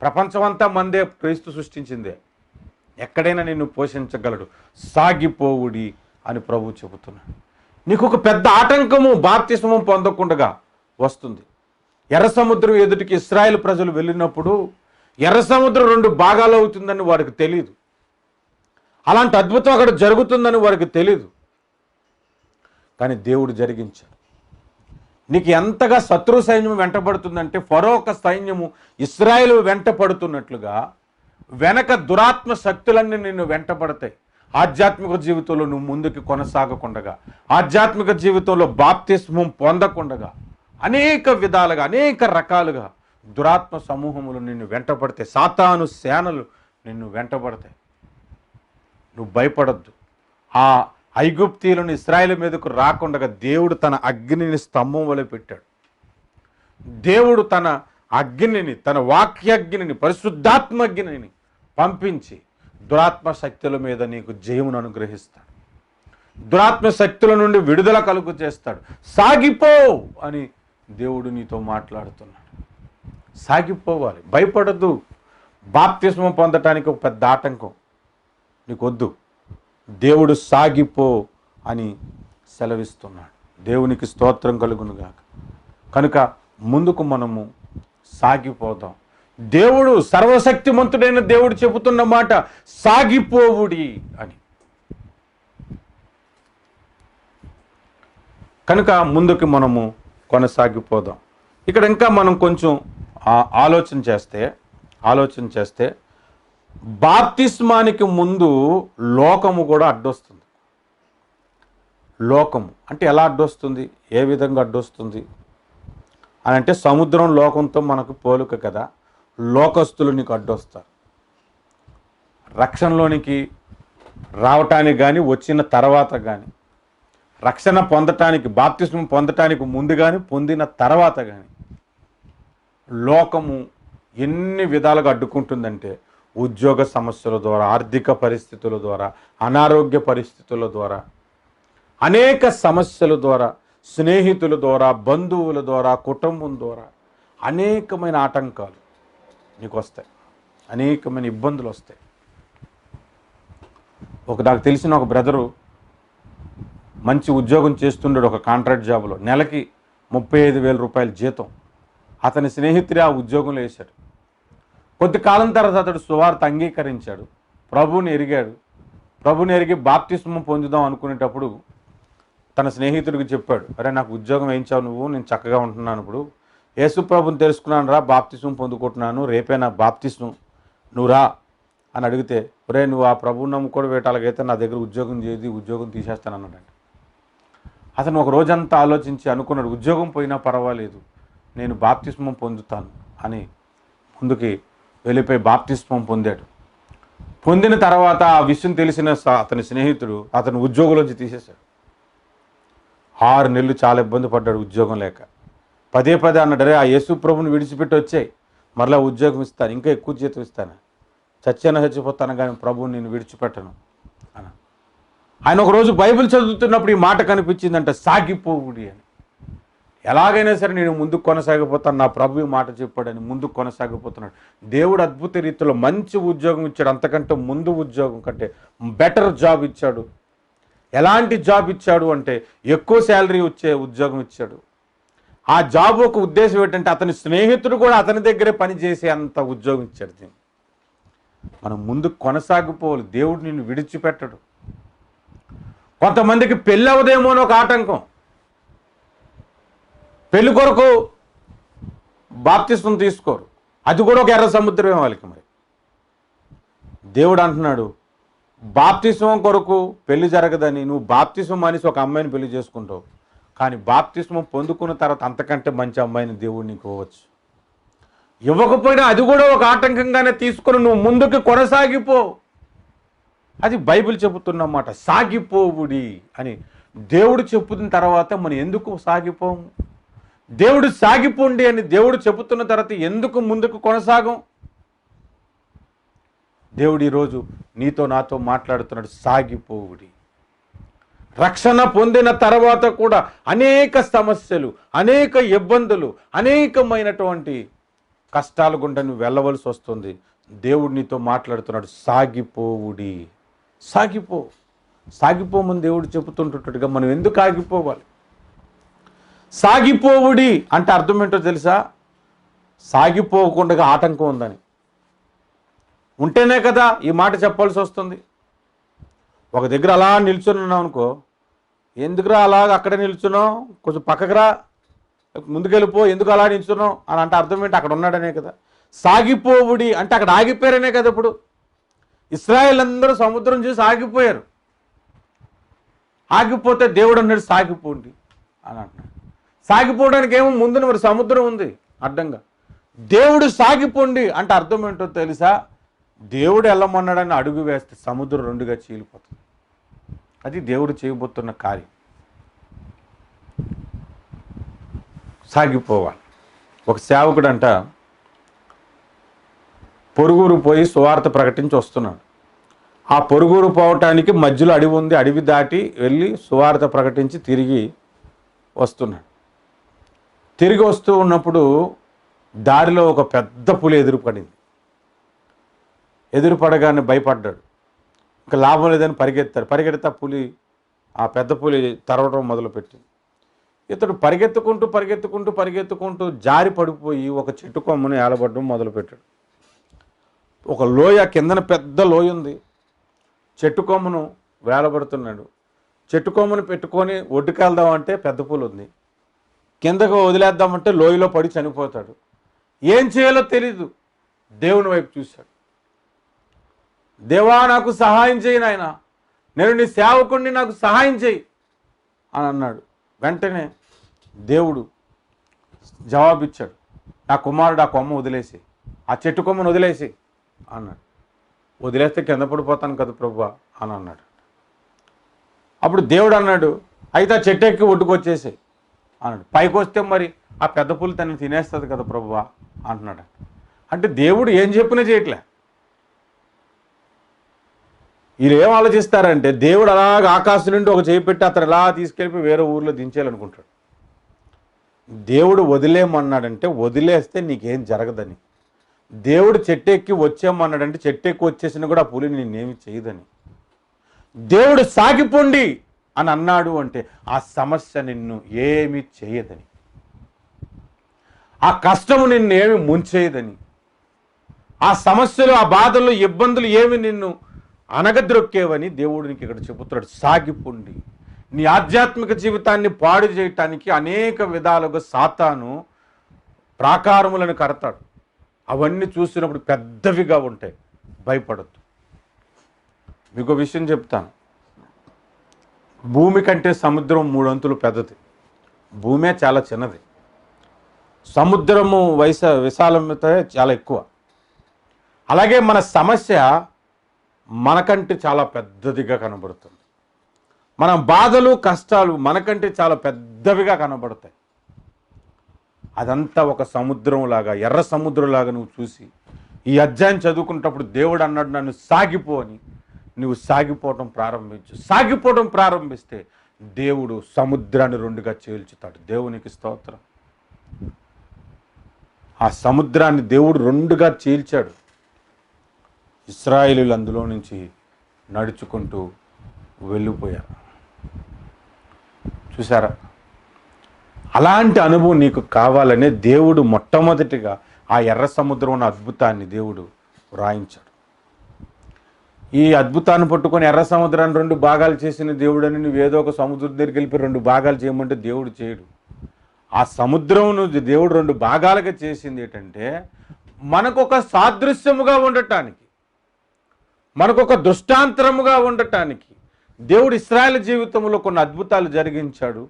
ప్రపంచం అంతా మందే, క్రీస్తు సృష్టించిందే. ఎక్కడైనా నిన్ను పోషించగలడు. సాగిపోవుడి అని ప్రభువు చెబుతున్నాడు. నీకు ఒక పెద్ద ఆటంకము బాప్తిస్మం పొందకుండా వస్తుంది. ఎర్ర సముద్రం ఎదుటికి ఇశ్రాయేలు ప్రజలు వెళ్ళినప్పుడు ఎర్ర సముద్రం 2 భాగాలు అవుతుందని వారికి తెలియదు. అలాంటి అద్భుతం అక్కడ జరుగుతుందని వారికి తెలియదు. కానీ దేవుడు జరిగించాడు. నీకు ఎంతగా శత్రు సైన్యం వెంటబడుతుందంటే, ఫరో ఒక సైన్యము ఇశ్రాయేలు వెంటపడుతున్నట్లుగా వెనక దురాత్మ శక్తులన్నీ నిన్ను వెంటబడతాయి. ఆధ్యాత్మిక జీవితంలో నువ్వు ముందుకు కొనసాగకుండగా, ఆధ్యాత్మిక జీవితంలో బాప్తిస్మం పొందకుండగా, అనేక విధాలుగా, అనేక రకాలుగా దురాత్మ సమూహములు నిన్ను వెంటబడతాయి. సాతాను సేనలు నిన్ను వెంటబడతాయి. నువ్వు భయపడద్దు. ఆ ఐగుప్తీయులను ఇశ్రాయేలు మీదకు రాకుండా దేవుడు తన అగ్నిని స్తంభం వలె పెట్టాడు. దేవుడు తన అగ్నిని, తన వాక్యాగ్నిని, పరిశుద్ధాత్మ అగ్నిని పంపించి దురాత్మ శక్తుల మీద నీకు జయమును అనుగ్రహిస్తాడు. దురాత్మ శక్తుల నుండి విడుదల కలుగు చేస్తాడు. సాగిపో అని దేవుడు నీతో మాట్లాడుతున్నాడు. సాగిపోవాలి, భయపడద్దు. బాప్తిస్మం పొందటానికి ఒక పెద్ద ఆటంకం నీకొద్దు. దేవుడు సాగిపో అని సెలవిస్తున్నాడు. దేవునికి స్తోత్రం కలుగునుగాక. కనుక ముందుకు మనము సాగిపోదాం. దేవుడు సర్వశక్తిమంతుడైన దేవుడు చెబుతున్న మాట సాగిపోవుడి అని. కనుక ముందుకు మనము కొనసాగిపోదాం. ఇక్కడ ఇంకా మనం కొంచెం ఆలోచన చేస్తే బాప్తిస్మానికి ముందు లోకము కూడా అడ్డొస్తుంది. లోకము అంటే ఎలా అడ్డొస్తుంది, ఏ విధంగా అడ్డొస్తుంది అని అంటే, సముద్రం లోకంతో మనకు పోలిక కదా. లోకస్తులు నీకు అడ్డొస్తారు. రక్షణలోనికి రావటానికి కానీ, వచ్చిన తర్వాత కానీ, రక్షణ పొందటానికి, బాప్తిస్మం పొందటానికి ముందు కానీ, పొందిన తర్వాత కానీ లోకము ఎన్ని విధాలుగా అడ్డుకుంటుందంటే, ఉద్యోగ సమస్యల ద్వారా, ఆర్థిక పరిస్థితుల ద్వారా, అనారోగ్య పరిస్థితుల ద్వారా, అనేక సమస్యల ద్వారా, స్నేహితుల ద్వారా, బంధువుల ద్వారా, కుటుంబం ద్వారా అనేకమైన ఆటంకాలు నీకు వస్తాయి, అనేకమైన ఇబ్బందులు వస్తాయి. నాకు తెలిసిన ఒక బ్రదరు మంచి ఉద్యోగం చేస్తుండడు, ఒక కాంట్రాక్ట్ జాబ్లో, నెలకి 35,000 రూపాయల జీతం. అతని స్నేహితుడే ఆ ఉద్యోగంలో వేశాడు. కొద్ది కాలం తర్వాత అతడు సువార్త అంగీకరించాడు, ప్రభువుని ఎరిగి బాప్తిస్మం పొందుదాం అనుకునేటప్పుడు తన స్నేహితుడికి చెప్పాడు, అరే నాకు ఉద్యోగం వేయించావు నువ్వు, నేను చక్కగా ఉంటున్నాను, ఇప్పుడు యేసు ప్రభుని తెలుసుకున్నాను రా, బాప్తిస్మం పొందుకుంటున్నాను, రేపే నా బాప్తిస్మం, నువ్వు రా అని అడిగితే, ఒరే నువ్వు ఆ ప్రభువు నమ్ముకోవడం వేటాలకైతే నా దగ్గర ఉద్యోగం చేయదు, ఉద్యోగం తీసేస్తాను అన్నాడంట. అతను ఒక రోజంతా ఆలోచించి అనుకున్నాడు, ఉద్యోగం పోయినా పర్వాలేదు, నేను బాప్తిస్మం పొందుతాను అని ముందుకి వెళ్ళిపోయి బాప్తిస్మం పొందాడు. పొందిన తర్వాత ఆ విషయం తెలిసిన అతని స్నేహితుడు అతను ఉద్యోగంలోంచి తీసేశాడు. 6 నెలలు చాలా ఇబ్బంది పడ్డాడు ఉద్యోగం లేక. పదే అన్నాడు, అరే ఆ యేసు ప్రభుని విడిచిపెట్టి వచ్చాయి, మరలా ఉద్యోగం ఇస్తాను, ఇంకా ఎక్కువ జీతం ఇస్తాను, చచ్చిపోతాను కానీ ప్రభువుని నేను విడిచిపెట్టను అని. ఆయన ఒకరోజు బైబిల్ చదువుతున్నప్పుడు ఈ మాట కనిపించిందంట, సాగిపోవుడి అని. ఎలాగైనా సరే నేను ముందుకు కొనసాగిపోతాను, నా ప్రభు ఈ మాట చెప్పాడని ముందుకు కొనసాగిపోతున్నాడు. దేవుడు అద్భుత రీతిలో మంచి ఉద్యోగం ఇచ్చాడు, అంతకంటే ముందు ఉద్యోగం కంటే బెటర్ జాబ్ ఇచ్చాడు. ఎలాంటి జాబ్ ఇచ్చాడు అంటే ఎక్కువ శాలరీ వచ్చే ఉద్యోగం ఇచ్చాడు. ఆ జాబ్ ఒక ఉద్దేశం ఏంటంటే అతని స్నేహితుడు కూడా అతని దగ్గరే పనిచేసే అంత ఉద్యోగం ఇచ్చాడు. దీన్ని మనం ముందుకు కొనసాగిపోవాలి, దేవుడు నిన్ను విడిచిపెట్టడు. కొంతమందికి పెళ్ళి అవదేమో అని ఒక ఆటంకం, పెళ్లి కొరకు బాప్తిస్మం తీసుకోరు, అది కూడా ఒక ఎర్ర సముద్రమే వాళ్ళకి. మరి దేవుడు అంటున్నాడు, బాప్తిస్మం కొరకు పెళ్లి జరగదని నువ్వు బాప్తిస్మం అనేసి ఒక అమ్మాయిని పెళ్లి చేసుకుంటావు, కానీ బాప్తిస్మం పొందుకున్న తర్వాత అంతకంటే మంచి అమ్మాయిని దేవుడు నీకు ఇవ్వచ్చు. ఇవ్వకపోయినా అది కూడా ఒక ఆటంకంగానే తీసుకొని నువ్వు ముందుకు కొనసాగిపో. అది బైబిల్ చెబుతున్నమాట, సాగిపోవుడి అని దేవుడు చెప్పుతున్న తర్వాత మనం ఎందుకు సాగిపోము? దేవుడు సాగిపోండి అని దేవుడు చెబుతున్న తర్వాత ఎందుకు ముందుకు కొనసాగం? దేవుడు ఈరోజు నీతో నాతో మాట్లాడుతున్నాడు, సాగిపోవుడి. రక్షణ పొందిన తర్వాత కూడా అనేక సమస్యలు, అనేక ఇబ్బందులు, అనేకమైనటువంటి కష్టాల గుండా నువ్వు వెళ్ళవలసి వస్తుంది. దేవుడు నీతో మాట్లాడుతున్నాడు, సాగిపోవుడి. సాగిపోమని దేవుడు చెబుతుంటుగా మనం ఎందుకు ఆగిపోవాలి? సాగిపోవుడి అంటే అర్థం ఏంటో తెలుసా? సాగిపోకుండా ఆటంకం ఉందని ఉంటేనే కదా ఈ మాట చెప్పాల్సి వస్తుంది. ఒక దగ్గర అలా నిల్చున్నావు అనుకో, ఎందుకురా అలాగ అక్కడే నిల్చున్నావు, కొంచెం పక్కకు రా, ముందుకెళ్ళిపో, ఎందుకు అలా నిల్చున్నావు అని అంటే అర్థం ఏంటి? అక్కడ ఉన్నాడనే కదా. సాగిపోవుడి అంటే అక్కడ ఆగిపోయారనే కదా. ఇప్పుడు ఇశ్రాయేల్ అందరూ సముద్రం చూసి ఆగిపోయారు. ఆగిపోతే దేవుడు అన్నాడు సాగిపోండి అని అంటున్నాడు. సాగిపోవడానికి ఏమో ముందు మరి సముద్రం ఉంది అడ్డంగా. దేవుడు సాగిపోండి అంటే అర్థం ఏంటో తెలుసా? దేవుడు వెళ్ళమన్నాడని అడుగు వేస్తే సముద్రం 2గా చీలిపోతుంది. అది దేవుడు చేయబోతున్న కార్యం. సాగిపోవాలి. ఒక సేవకుడు అంట పొరుగురు పోయి సువార్త ప్రకటించి వస్తున్నాడు. ఆ పొరుగురు పోవటానికి మధ్యలో అడవి ఉంది, అడవి దాటి వెళ్ళి సువార్త ప్రకటించి తిరిగి వస్తున్నాడు. తిరిగి వస్తూ ఉన్నప్పుడు దారిలో ఒక పెద్ద పులి ఎదురుపడింది. ఎదురుపడగానే భయపడ్డాడు. ఇంకా లాభం లేదని పరిగెడితే పులి, ఆ పెద్ద పులి తరవడం మొదలుపెట్టింది. ఇతడు పరిగెత్తుకుంటూ జారి పడిపోయి ఒక చెట్టు కొమ్మను ఏలబడడం మొదలుపెట్టాడు. ఒక లోయ, కిందన పెద్ద లోయ ఉంది, చెట్టు కొమ్మను వేలబడుతున్నాడు. చెట్టు కొమ్మను పెట్టుకొని ఒడ్డుకెళ్దామంటే పెద్ద పులి ఉంది, కిందకు వదిలేద్దామంటే లోయలో పడి చనిపోతాడు. ఏం చేయాలో తెలీదు. దేవుని వైపు చూశాడు. దేవా నాకు సహాయం చేయి నాయన, నేను నీ సేవకుడిని, నాకు సహాయం చేయి అని అన్నాడు. వెంటనే దేవుడు జవాబిచ్చాడు, నా కుమారుడు ఆ కొమ్మ వదిలేసి ఆ చెట్టు కొమ్మను వదిలేసి అన్నాడు. వదిలేస్తే కింద పడిపోతాను కదా ప్రభువా అని అన్నాడు. అప్పుడు దేవుడు అన్నాడు, అయితే ఆ చెట్టు ఎక్కి ఒడ్డుకొచ్చేసి అన్నాడు. పైకి వస్తే మరి ఆ పెద్ద పులి తనని తినేస్తుంది కదా ప్రభువా అంటున్నాడు. అంటే దేవుడు ఏం చెప్పినా చేయట్లే. వీళ్ళు ఏం ఆలోచిస్తారంటే దేవుడు అలాగ ఆకాశం నుండి ఒక చేయి పెట్టి అతను ఎలా తీసుకెళ్ళి వేరే ఊర్లో దించేయాలనుకుంటాడు. దేవుడు వదిలేమన్నాడంటే వదిలేస్తే నీకేం జరగదని. దేవుడు చెట్టు ఎక్కి వచ్చేమన్నాడంటే చెట్టు ఎక్కి వచ్చేసినా కూడా ఆ పులి నిన్నేమి చేయదని. దేవుడు సాగిపోండి అని అన్నాడు అంటే ఆ సమస్య నిన్ను ఏమి చేయదని, ఆ కష్టము నిన్నేమి ముంచేయదని, ఆ సమస్యలు, ఆ బాధలు, ఇబ్బందులు ఏమి నిన్ను అనగద్రొక్కేవని దేవుడు నీకు ఇక్కడ చెబుతున్నాడు. సాగిపోండి. నీ ఆధ్యాత్మిక జీవితాన్ని పాడు చేయటానికి అనేక విధాలుగా సాతాను ప్రాకారములను కడతాడు. అవన్నీ చూసినప్పుడు పెద్దవిగా ఉంటాయి, భయపడద్దు. మీకు విషయం చెప్తాను. భూమి కంటే సముద్రం 3 అంతులు పెద్దది. భూమే చాలా చిన్నది, సముద్రము విశాలత చాలా ఎక్కువ. అలాగే మన సమస్య మనకంటే చాలా పెద్దదిగా కనబడుతుంది. మన బాధలు, కష్టాలు మనకంటే చాలా పెద్దవిగా కనబడతాయి. అదంతా ఒక సముద్రంలాగా, ఎర్ర సముద్రంలాగా నువ్వు చూసి ఈ అధ్యాయం చదువుకున్నప్పుడు దేవుడు అన్నాడు, నన్ను సాగిపో అని. నువ్వు సాగిపోవటం ప్రారంభించు. సాగిపోవటం ప్రారంభిస్తే దేవుడు సముద్రాన్ని 2గా చీల్చుతాడు. దేవునికి స్తోత్రం. ఆ సముద్రాన్ని దేవుడు 2గా చీల్చాడు. ఇశ్రాయేలీయులు అందులో నుంచి నడుచుకుంటూ వెళ్ళిపోయారు. చూసారా? అలాంటి అనుభవం నీకు కావాలనే దేవుడు మొట్టమొదటిగా ఆ ఎర్ర సముద్రం అద్భుతాన్ని దేవుడు వ్రాయించాడు. ఈ అద్భుతాన్ని పట్టుకొని ఎర్ర సముద్రాన్ని 2 భాగాలు చేసిన దేవుడని నువ్వు ఏదో ఒక సముద్రం దగ్గరికి వెళ్ళి 2 భాగాలు చేయమంటే దేవుడు చేయడు. ఆ సముద్రం దేవుడు 2 భాగాలుగా చేసింది ఏంటంటే మనకొక సాదృశ్యముగా ఉండటానికి, మనకొక దృష్టాంతరముగా ఉండటానికి. దేవుడు ఇశ్రాయేలు జీవితంలో కొన్ని అద్భుతాలు జరిగించాడు.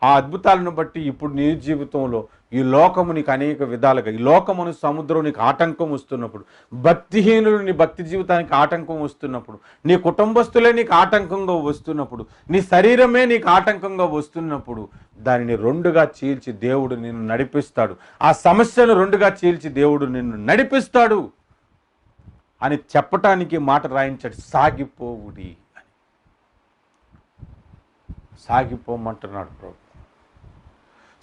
ఆ అద్భుతాలను బట్టి ఇప్పుడు నీ జీవితంలో ఈ లోకము నీకు అనేక విధాలుగా, ఈ లోకమును సముద్రం నీకు ఆటంకం వస్తున్నప్పుడు, భక్తిహీనులు నీ భక్తి జీవితానికి ఆటంకం వస్తున్నప్పుడు, నీ కుటుంబస్తులే నీకు ఆటంకంగా వస్తున్నప్పుడు, నీ శరీరమే నీకు ఆటంకంగా వస్తున్నప్పుడు దానిని 2గా చీల్చి దేవుడు నిన్ను నడిపిస్తాడు. ఆ సమస్యను 2గా చీల్చి దేవుడు నిన్ను నడిపిస్తాడు అని చెప్పటానికి మాట రాయించాడు. సాగిపోవుడి అని. సాగిపోమంటున్నాడు ప్రభు.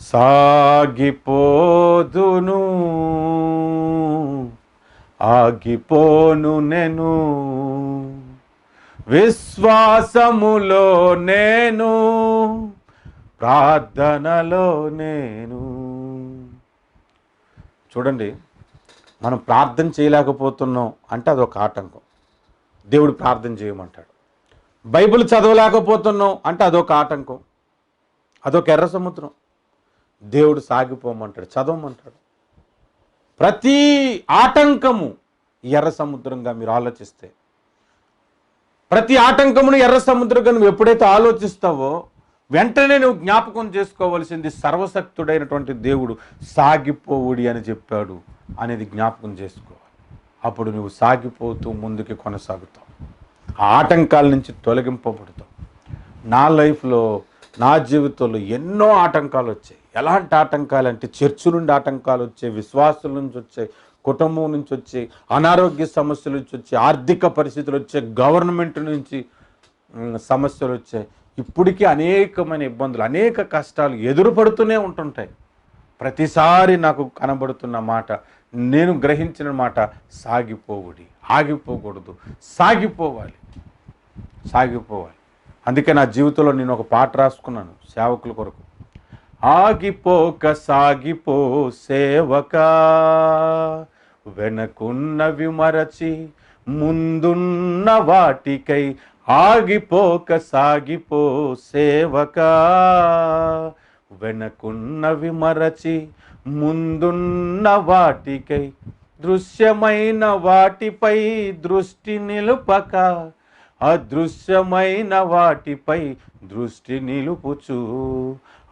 సాగిపోదును, ఆగిపోను నేను, విశ్వాసములో నేను, ప్రార్థనలో నేను. చూడండి, మనం ప్రార్థన చేయలేకపోతున్నాం అంటే అదొక ఆటంకం. దేవుడు ప్రార్థన చేయమంటాడు. బైబిల్ చదవలేకపోతున్నాం అంటే అదొక ఆటంకం, అదొక ఎర్ర సముద్రం. దేవుడు సాగిపోమంటాడు, చదవమంటాడు. ప్రతి ఆటంకము ఎర్ర సముద్రంగా మీరు ఆలోచిస్తే, ప్రతి ఆటంకమును ఎర్ర సముద్రంగా నువ్వు ఎప్పుడైతే ఆలోచిస్తావో వెంటనే నువ్వు జ్ఞాపకం చేసుకోవాల్సింది సర్వశక్తుడైనటువంటి దేవుడు సాగిపోవుడి అని చెప్పాడు అనేది జ్ఞాపకం చేసుకోవాలి. అప్పుడు నువ్వు సాగిపోతూ ముందుకి కొనసాగుతావు, ఆ ఆటంకాల నుంచి తొలగింపబడతావు. నా లైఫ్లో, నా జీవితంలో ఎన్నో ఆటంకాలు వచ్చాయి. ఎలాంటి ఆటంకాలు అంటే చర్చి నుండి ఆటంకాలు వచ్చాయి, విశ్వాసుల నుంచి వచ్చాయి, కుటుంబం నుంచి వచ్చాయి, అనారోగ్య సమస్యల నుంచి వచ్చాయి, ఆర్థిక పరిస్థితులు వచ్చాయి, గవర్నమెంట్ నుంచి సమస్యలు వచ్చాయి. ఇప్పటికీ అనేకమైన ఇబ్బందులు, అనేక కష్టాలు ఎదురుపడుతూనే ఉంటుంటాయి. ప్రతిసారి నాకు కనబడుతున్న మాట, నేను గ్రహించిన మాట, సాగిపోవుడి. ఆగిపోకూడదు, సాగిపోవాలి, సాగిపోవాలి. అందుకే నా జీవితంలో నేను ఒక పాట రాసుకున్నాను సేవకుల కొరకు. ఆగిపోక సాగిపో సేవకా, వెనకున్నవి మరచి ముందున్న వాటికై. ఆగిపోక సాగిపో సేవకా, వెనకున్నవి మరచి ముందున్న వాటికై. దృశ్యమైన వాటిపై దృష్టి నిలుపక, అదృశ్యమైన వాటిపై దృష్టి నిలుపుచు.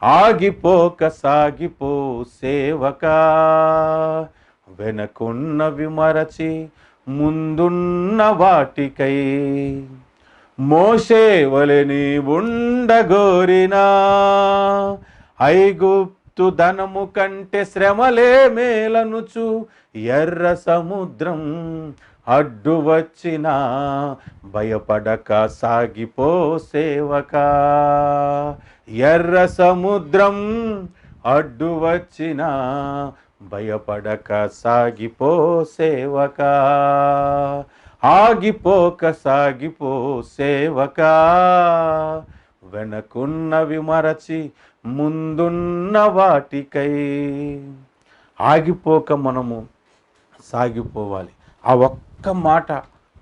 ఆగిపోక సాగిపో సేవకా, వెనకున్నవి మరచి ముందున్న వాటికై మోషే వలె నీవుండగోరినా ఐగుప్తు ధనము కంటే శ్రమలే మేలనుచు ఎర్ర సముద్రం అడ్డు వచ్చినా భయపడక సాగిపో సేవకా ఎర్ర సముద్రం అడ్డు వచ్చినా భయపడక సాగిపో సేవకా ఆగిపోక సాగిపో సేవకా వెనకున్నవి మరచి ముందున్న వాటికై ఆగిపోక మనము సాగిపోవాలి. ఆ ఒక్క మాట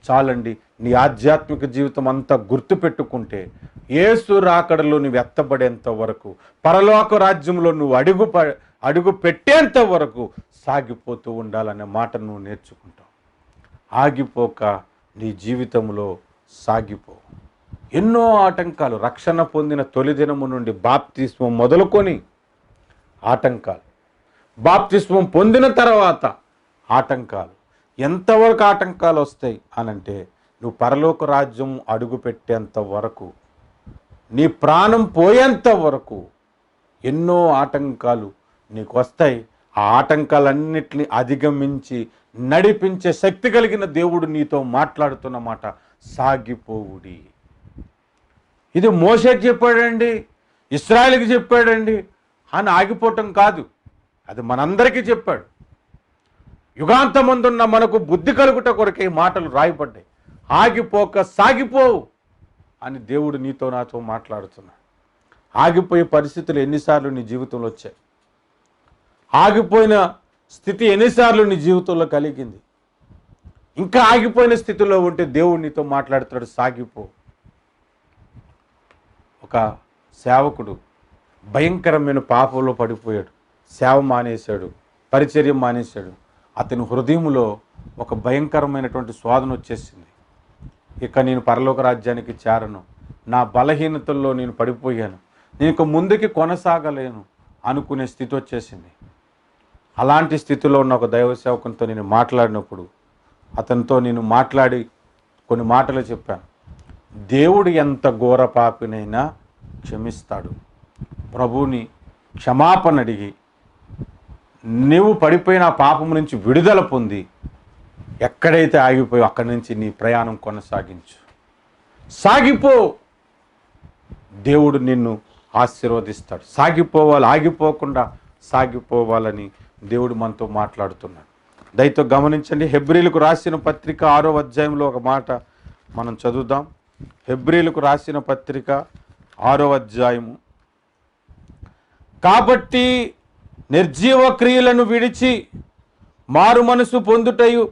చాలండి. నీ ఆధ్యాత్మిక జీవితం అంతా గుర్తుపెట్టుకుంటే యేసు రాకడలో నువ్వు ఎత్తబడేంత వరకు, పరలోక రాజ్యంలో నువ్వు అడుగు పెట్టేంత వరకు సాగిపోతూ ఉండాలనే మాట నువ్వు నేర్చుకుంటావు. ఆగిపోక నీ జీవితంలో సాగిపో. ఎన్నో ఆటంకాలు, రక్షణ పొందిన తొలి దినము నుండి బాప్తిస్మం మొదలుకొని ఆటంకాలు, బాప్తిస్మం పొందిన తర్వాత ఆటంకాలు, ఎంతవరకు ఆటంకాలు వస్తాయి అనంటే నువ్వు పరలోక రాజ్యం అడుగు పెట్టేంత వరకు, నీ ప్రాణం పోయేంత వరకు ఎన్నో ఆటంకాలు నీకు వస్తాయి. ఆ ఆటంకాలన్నిటిని అధిగమించి నడిపించే శక్తి కలిగిన దేవుడు నీతో మాట్లాడుతున్న మాట సాగిపోవుడి. ఇది మోషేకి చెప్పాడండి, ఇశ్రాయేలుకి చెప్పాడండి అని ఆగిపోవటం కాదు, అది మనందరికీ చెప్పాడు. యుగాంతమందున్న మనకు బుద్ధి కలుగుట కొరకే మాటలు రాయబడ్డాయి. ఆగిపోక సాగిపోవు అని దేవుడు నీతో నాతో మాట్లాడుతున్నాడు. ఆగిపోయే పరిస్థితులు ఎన్నిసార్లు నీ జీవితంలో వచ్చాయి? ఆగిపోయిన స్థితి ఎన్నిసార్లు నీ జీవితంలో కలిగింది? ఇంకా ఆగిపోయిన స్థితిలో ఉంటే దేవుడు నీతో మాట్లాడుతున్నాడు, సాగిపో. ఒక సేవకుడు భయంకరమైన పాపంలో పడిపోయాడు, సేవ మానేశాడు, పరిచర్య మానేశాడు. అతని హృదయంలో ఒక భయంకరమైనటువంటి శోధన వచ్చేసింది. ఇక నేను పరలోక రాజ్యానికి చేరను, నా బలహీనతల్లో నేను పడిపోయాను, నేను ఇక ముందుకి కొనసాగలేను అనుకునే స్థితి వచ్చేసింది. అలాంటి స్థితిలో ఉన్న ఒక దైవ సేవకునితో నేను మాట్లాడినప్పుడు అతనితో నేను మాట్లాడి కొన్ని మాటలు చెప్పాను. దేవుడు ఎంత ఘోర పాపినైనా క్షమిస్తాడు. ప్రభువుని క్షమాపణ అడిగి నీవు పడిపోయిన ఆ పాపం నుంచి విడుదల పొంది ఎక్కడైతే ఆగిపోయో అక్కడి నుంచి నీ ప్రయాణం కొనసాగించు, సాగిపో. దేవుడు నిన్ను ఆశీర్వదిస్తాడు. సాగిపోవాలి, ఆగిపోకుండా సాగిపోవాలని దేవుడు మనతో మాట్లాడుతున్నాడు. దయతో గమనించండి. హెబ్రీలకు రాసిన పత్రిక 6వ అధ్యాయంలో ఒక మాట మనం చదువుదాం. హెబ్రీలకు రాసిన పత్రిక 6వ అధ్యాయము. కాబట్టి నిర్జీవ క్రియలను విడిచి మారు మనసు పొందుటయు,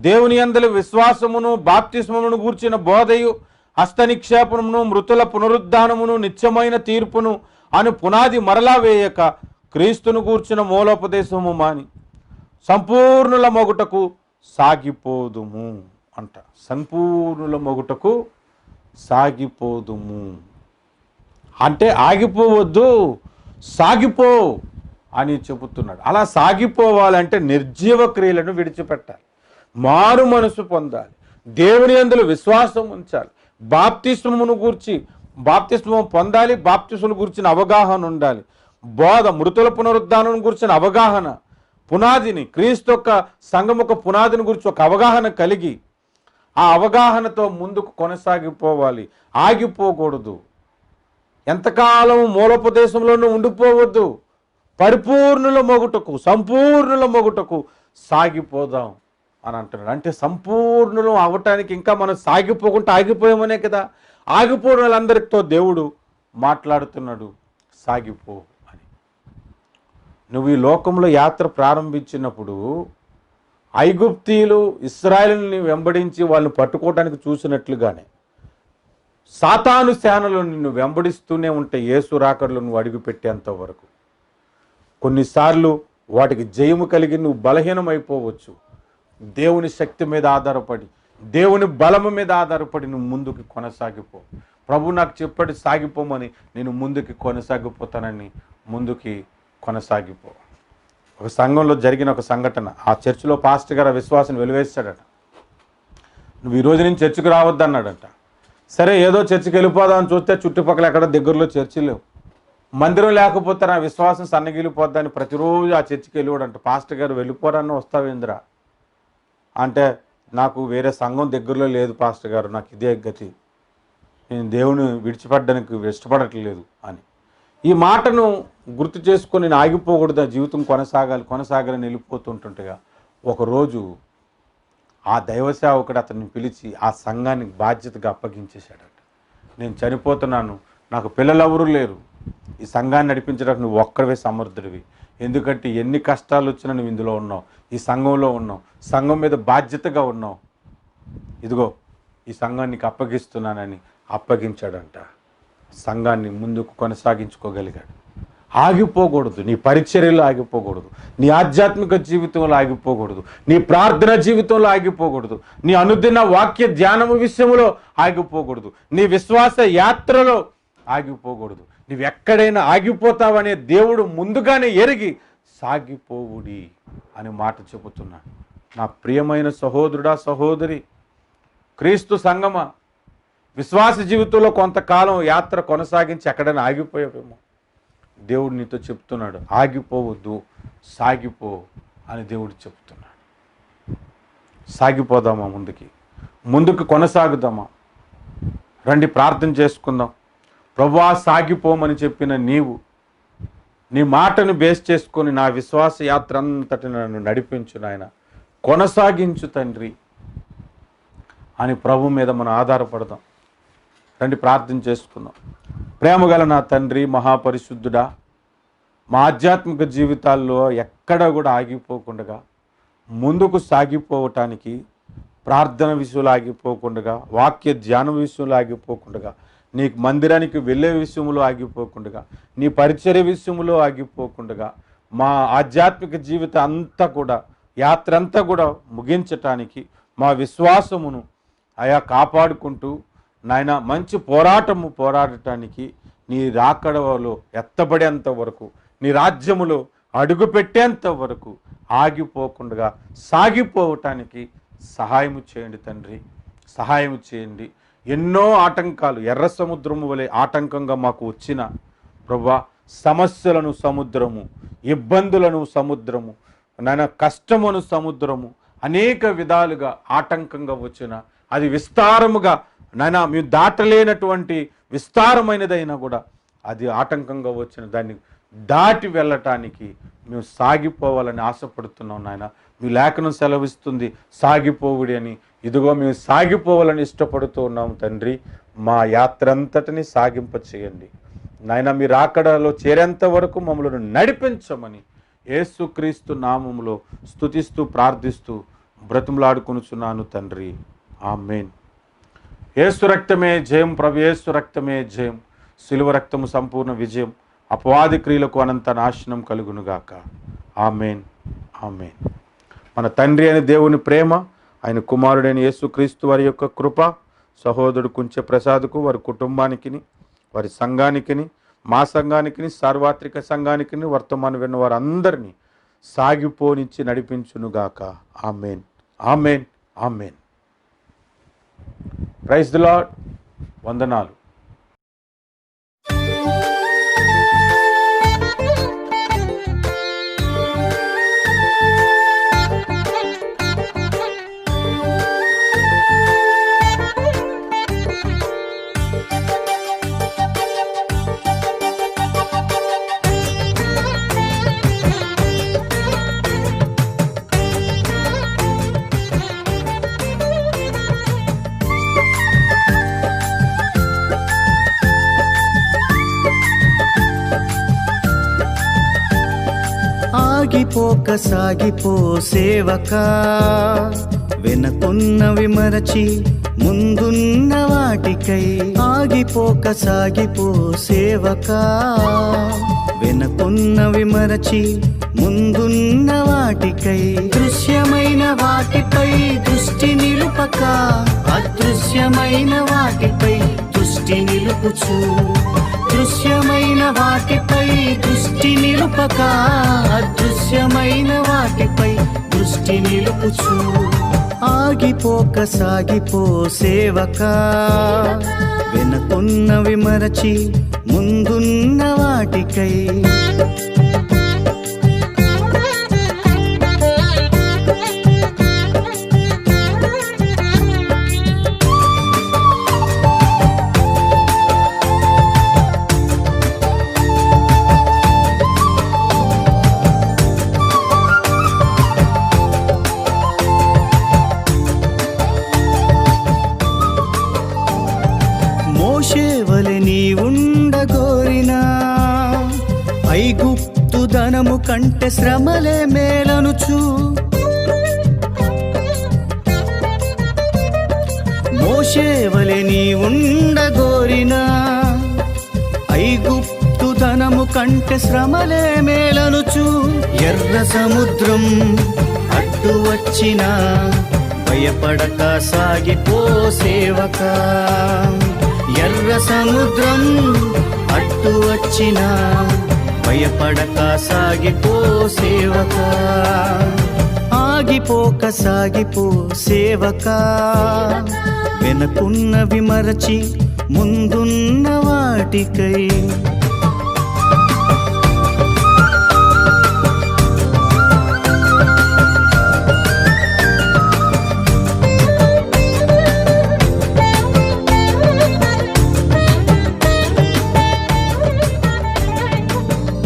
దేవుని యందలి విశ్వాసమును, బాప్తిస్మమును గూర్చిన బోధయు, హస్తనిక్షేపమును, మృతుల పునరుద్ధానమును, నిత్యమైన తీర్పును అను పునాది మరలా వేయక క్రీస్తును గూర్చిన మూలోపదేశము మాని సంపూర్ణుల మొగుటకు సాగిపోదుము అంట. సంపూర్ణుల మొగుటకు సాగిపోదుము అంటే ఆగిపోవద్దు, సాగిపో అని చెబుతున్నాడు. అలా సాగిపోవాలంటే నిర్జీవ క్రియలను విడిచిపెట్టాలి, మారు మనసు పొందాలి, దేవుని యందు విశ్వాసం ఉంచాలి, బాప్తిస్మం పొందాలి, బాప్తిస్మం గురించిన అవగాహన ఉండాలి, బోధ, మృతుల పునరుద్ధానం గురించిన అవగాహన, పునాదిని, క్రీస్తు యొక్క సంఘముఖ పునాదిని గురించి ఒక అవగాహన కలిగి ఆ అవగాహనతో ముందుకు కొనసాగిపోవాలి. ఆగిపోకూడదు. ఎంతకాలం మూలోపదేశంలోనూ ఉండిపోవద్దు. పరిపూర్ణుల మొగుటకు, సంపూర్ణుల మొగుటకు సాగిపోదాం అని అంటున్నాడు. అంటే సంపూర్ణులు అవటానికి ఇంకా మనం సాగిపోకుండా ఆగిపోయామనే కదా. ఆగిపోయిన వాళ్ళందరితో దేవుడు మాట్లాడుతున్నాడు, సాగిపో అని. నువ్వు ఈ లోకంలో యాత్ర ప్రారంభించినప్పుడు ఐగుప్తీయులు ఇశ్రాయేలుని వెంబడించి వాళ్ళని పట్టుకోవడానికి చూసినట్లుగానే సాతాను సేనలు నిన్ను వెంబడిస్తూనే ఉంటాయి. యేసు రాకడలో నువ్వు అడుగుపెట్టేంత వరకు. కొన్నిసార్లు వాటికి జయము కలిగి నువ్వు బలహీనమైపోవచ్చు. దేవుని శక్తి మీద ఆధారపడి, దేవుని బలము మీద ఆధారపడి నువ్వు ముందుకు కొనసాగిపో. ప్రభు నాకు చెప్పాడు సాగిపోమని, నేను ముందుకి కొనసాగిపోతానని ముందుకి కొనసాగిపో. ఒక సంఘంలో జరిగిన ఒక సంఘటన, ఆ చర్చిలో పాస్టర్ గారు ఆ విశ్వాసం వెలివేస్తాడట. నువ్వు ఈ రోజు నుంచి చర్చికి రావద్దు అన్నాడంట. సరే ఏదో చర్చికి వెళ్ళిపోదామని చూస్తే చుట్టుపక్కల ఎక్కడ దగ్గరలో చర్చి లేవు. మందిరం లేకపోతే నా విశ్వాసం సన్నగిలిపోద్దని ప్రతిరోజు ఆ చర్చికి వెళ్ళిపోడంట. పాస్టర్ గారు వెళ్ళిపోరన్నా వస్తావేంద్రా అంటే, నాకు వేరే సంఘం దగ్గరలో లేదు పాస్టర్ గారు, నాకు ఇదే గతి, నేను దేవుని విడిచిపెట్టడానికి ఇష్టపడట్లేదు అని. ఈ మాటను గుర్తు చేసుకొని నేను ఆగిపోకూడదు, జీవితం కొనసాగాలని వెళ్ళిపోతుంటుంటగా ఒకరోజు ఆ దైవ సేవకుడు అతన్ని పిలిచి ఆ సంఘానికి బాధ్యతగా అప్పగించేశాడట. నేను చనిపోతున్నాను, నాకు పిల్లలు ఎవరూ లేరు, ఈ సంఘాన్ని నడిపించడానికి నువ్వు ఒక్కడివే సమర్థుడివి, ఎందుకంటే ఎన్ని కష్టాలు వచ్చినా నువ్వు ఇందులో ఉన్నావు, ఈ సంఘంలో ఉన్నావు, సంఘం మీద బాధ్యతగా ఉన్నావు, ఇదిగో ఈ సంఘానికి అప్పగిస్తున్నానని అప్పగించాడంట. సంఘాన్ని ముందుకు కొనసాగించుకోగలిగాడు. ఆగిపోకూడదు, నీ పరిచర్యలో ఆగిపోకూడదు, నీ ఆధ్యాత్మిక జీవితంలో ఆగిపోకూడదు, నీ ప్రార్థన జీవితంలో ఆగిపోకూడదు, నీ అనుదిన వాక్య ధ్యానము విషయంలో ఆగిపోకూడదు, నీ విశ్వాస యాత్రలో ఆగిపోకూడదు. నువ్వు ఎక్కడైనా ఆగిపోతావనే దేవుడు ముందుగానే ఎరిగి సాగిపోవుడి అని మాట చెబుతున్నాడు. నా ప్రియమైన సహోదరుడా, సహోదరి, క్రీస్తు సంగమా, విశ్వాస జీవితంలో కొంతకాలం యాత్ర కొనసాగించి ఎక్కడైనా ఆగిపోయావేమో, దేవుడు నీతో చెప్తున్నాడు, ఆగిపోవద్దు, సాగిపో అని దేవుడు చెప్తున్నాడు. సాగిపోదామా, ముందుకు కొనసాగుదామా? రండి ప్రార్థన చేసుకుందాం. ప్రభువా, సాగిపోమని చెప్పిన నీవు నీ మాటను బేస్ చేసుకొని నా విశ్వాస యాత్ర అంతటి నన్ను నడిపించు నాయన, కొనసాగించు తండ్రి అని ప్రభు మీద మనం ఆధారపడదాం. రండి ప్రార్థన చేసుకుందాం. ప్రేమగల నా తండ్రి, మహాపరిశుద్ధుడా, మా ఆధ్యాత్మిక జీవితాల్లో ఎక్కడ కూడా ఆగిపోకుండా ముందుకు సాగిపోవటానికి, ప్రార్థన విషయంలో ఆగిపోకుండా, వాక్య ధ్యాన విషయంలో ఆగిపోకుండా, నీ మందిరానికి వెళ్ళే విషయంలో ఆగిపోకుండా, నీ పరిచర్య విషయంలో ఆగిపోకుండా, మా ఆధ్యాత్మిక జీవితం అంతా కూడా, యాత్ర అంతా కూడా ముగించటానికి మా విశ్వాసమును అయా కాపాడుకుంటూ నాయన మంచి పోరాడటానికి నీ రాకడలో ఎత్తబడేంత వరకు, నీ రాజ్యములో అడుగు పెట్టేంత వరకు ఆగిపోకుండా సాగిపోవటానికి సహాయము చేయండి తండ్రి, సహాయం చేయండి. ఎన్నో ఆటంకాలు ఎర్ర సముద్రము వలె ఆటంకంగా మాకు వచ్చిన ప్రభువా, సమస్యలను సముద్రము, ఇబ్బందులను సముద్రము, నాయన కష్టమును సముద్రము, అనేక విధాలుగా ఆటంకంగా వచ్చిన అది విస్తారముగా నాయన మేము దాటలేనటువంటి విస్తారమైనదైనా కూడా అది ఆటంకంగా వచ్చిన దాన్ని దాటి వెళ్ళటానికి మేము సాగిపోవాలని ఆశపడుతున్నాం నాయన. మీ లేఖనం సెలవిస్తుంది సాగిపోవుడి అని. ఇదిగో మేము సాగిపోవాలని ఇష్టపడుతూ ఉన్నాం తండ్రి. మా యాత్ర అంతటిని సాగింప చేయండి నాయన. మీరు రాకడలో చేరేంత వరకు మమ్మల్ని నడిపించమని యేసుక్రీస్తు నామములో స్తుతిస్తూ ప్రార్థిస్తూ బ్రతుములాడుకొనుచున్నాను తండ్రి. ఆమేన్. యేసు రక్తమే జయం, ప్రభు యేసు రక్తమే జయం, శిలువ రక్తము సంపూర్ణ విజయం, అపవాది క్రియలకు అనంత నాశనం కలుగునుగాక. ఆమేన్, ఆమేన్. మన తండ్రి అయిన దేవుని ప్రేమ, ఆయన కుమారుడైన యేసుక్రీస్తు వారి యొక్క కృప, సహోదరుడు కుంచె ప్రసాద్కు, వారి కుటుంబానికి, వారి సంఘానికి, మా సంఘానికి, సార్వత్రిక సంఘానికి, వర్తమానం విన్న వారందరినీ సాగిపోనిచ్చి నడిపించునుగాక. Amen, amen, amen. Praise the Lord. వందనాలు. ఆగిపోక సాగిపో సేవకా, వెనకున్నవి మరచి ముందున్న వాటికై. ఆగిపోక సాగిపో సేవకా, వెనకున్నవి మరచి ముందున్న వాటికై. దృశ్యమైన వాటిపై దృష్టి నిలుపక, అదృశ్యమైన వాటిపై దృష్టి నిలుపుచు దృశ్యమైన వాటిపై దృష్టి నిలుపక అదృశ్యమైన వాటిపై దృష్టి నిలుపుచు ఆగిపోక సాగిపో సేవకా వెనుకున్నవి మరచి ముందున్న వాటికై మోషేవలె నీ ఉండగోరినా ఐగుప్తు ధనము కంటే శ్రమలే మేలనుచు మోషేవలె నీ ఉండగోరినా ఐగుప్తు ధనము కంటే శ్రమలే మేలనుచు ఎర్ర సముద్రం అడ్డు వచ్చినా భయపడక సాగిపో సేవకా ఎర్ర సముద్రం అడ్డు వచ్చినా భయపడక సాగిపో సేవకా ఆగిపోక సాగిపో సేవకా వెనుకున్నవి మరచి ముందున్న వాటికై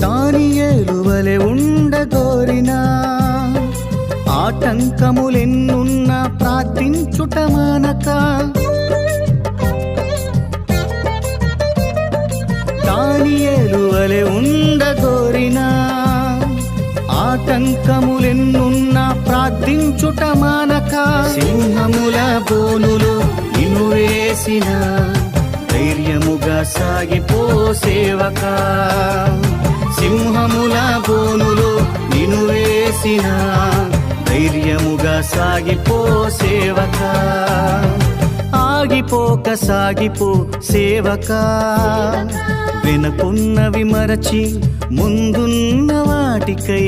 దానియేలువలె ఉండగోరినా ఆటంకములెన్నున్నా ప్రార్థించుట మానక దానియేలువలె ఉండగోరినా ఆటంకములెన్నున్నా ప్రార్థించుట మానక సింహముల బోనులు నిన్ను వేసిన ధైర్యముగా సాగిపో సేవకా సింహముల బోనులు నిన్ను వేసిన ధైర్యముగా సాగిపో సేవకా ఆగిపోక సాగిపో సేవకా వెనుకున్నవి మరచి ముందున్న వాటికై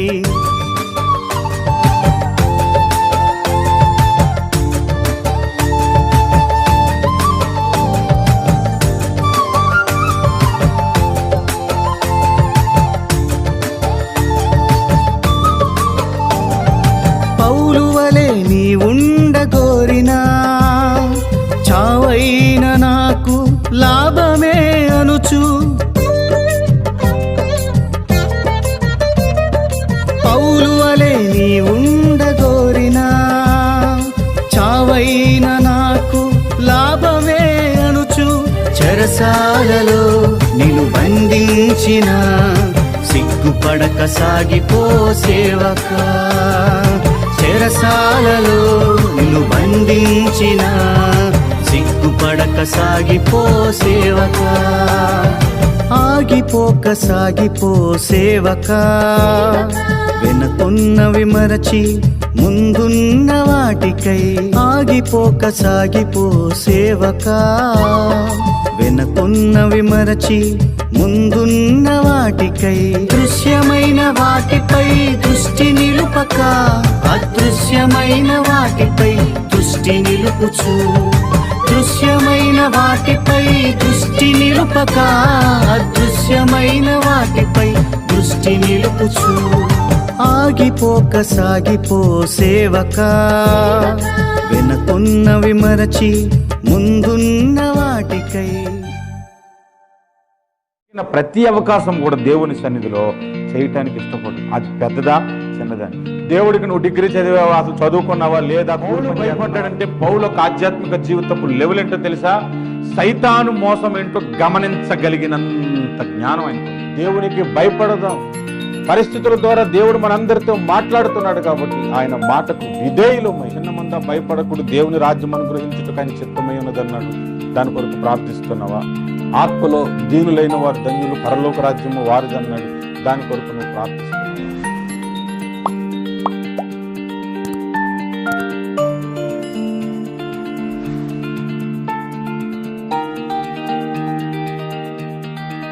పౌలువలె నీ ఉండగోరినా చావైన నాకు లాభమే అనుచు పౌలువలె నీ ఉండగోరినా చావైన నాకు లాభమే అనుచు చెరసాలలో నిన్ను బంధించిన సిగ్గుపడక సాగిపో సేవకా చెరసాలలో నిన్ను బంధించిన సిగ్గుపడక సాగిపో సేవకా ఆగిపోక సాగిపో సేవకా వెనుకున్నవి మరచి ముందున్న వాటికై ఆగిపోక సాగిపో సేవకా వెనుకున్నవి మరచి ముందున్న వాటికై దృశ్యమైన వాటిపై దృష్టి నిలుపక అదృశ్యమైన వాటిపై దృష్టి నిలుపుచు దృశ్యమైన వాటిపై దృష్టి నిలుపక అదృశ్యమైన వాటిపై దృష్టి నిలుపుచు ఆగిపోక సాగిపో సేవకా వెనుకున్నవి మరచి ముందున్న వాటికై ప్రతి అవకాశం కూడా దేవుని సన్నిధిలో చేయటానికి ఇష్టపడు. అది పెద్దదా చిన్నదా? దేవుడికి నువ్వు డిగ్రీ చదివావా, అసలు చదువుకున్నావా లేదా? పౌలు భయపడ్డాడంటే పౌలు ఒక ఆధ్యాత్మిక జీవితపు లెవెల్ ఏంటో తెలుసా? సైతాను మోసం ఏంటో గమనించగలిగినంత జ్ఞానం ఆయన. దేవునికి భయపడదాం. పరిస్థితుల ద్వారా దేవుడు మనందరితో మాట్లాడుతున్నాడు కాబట్టి ఆయన మాటకు విధేయులమై చిన్నమంద భయపడకుడు, దేవుని రాజ్యం అనుగ్రహించుటకు ఆయన చిత్తమై ఉన్నదన్నాడు. దాని కొరకు ప్రార్థిస్తున్నావా? ఆత్మలో దీనులైన వారు ధన్యులు, పరలోక రాజ్యము వారిదన్నాడు. దాని కొరకు నువ్వు ప్రార్థిస్తున్నావు.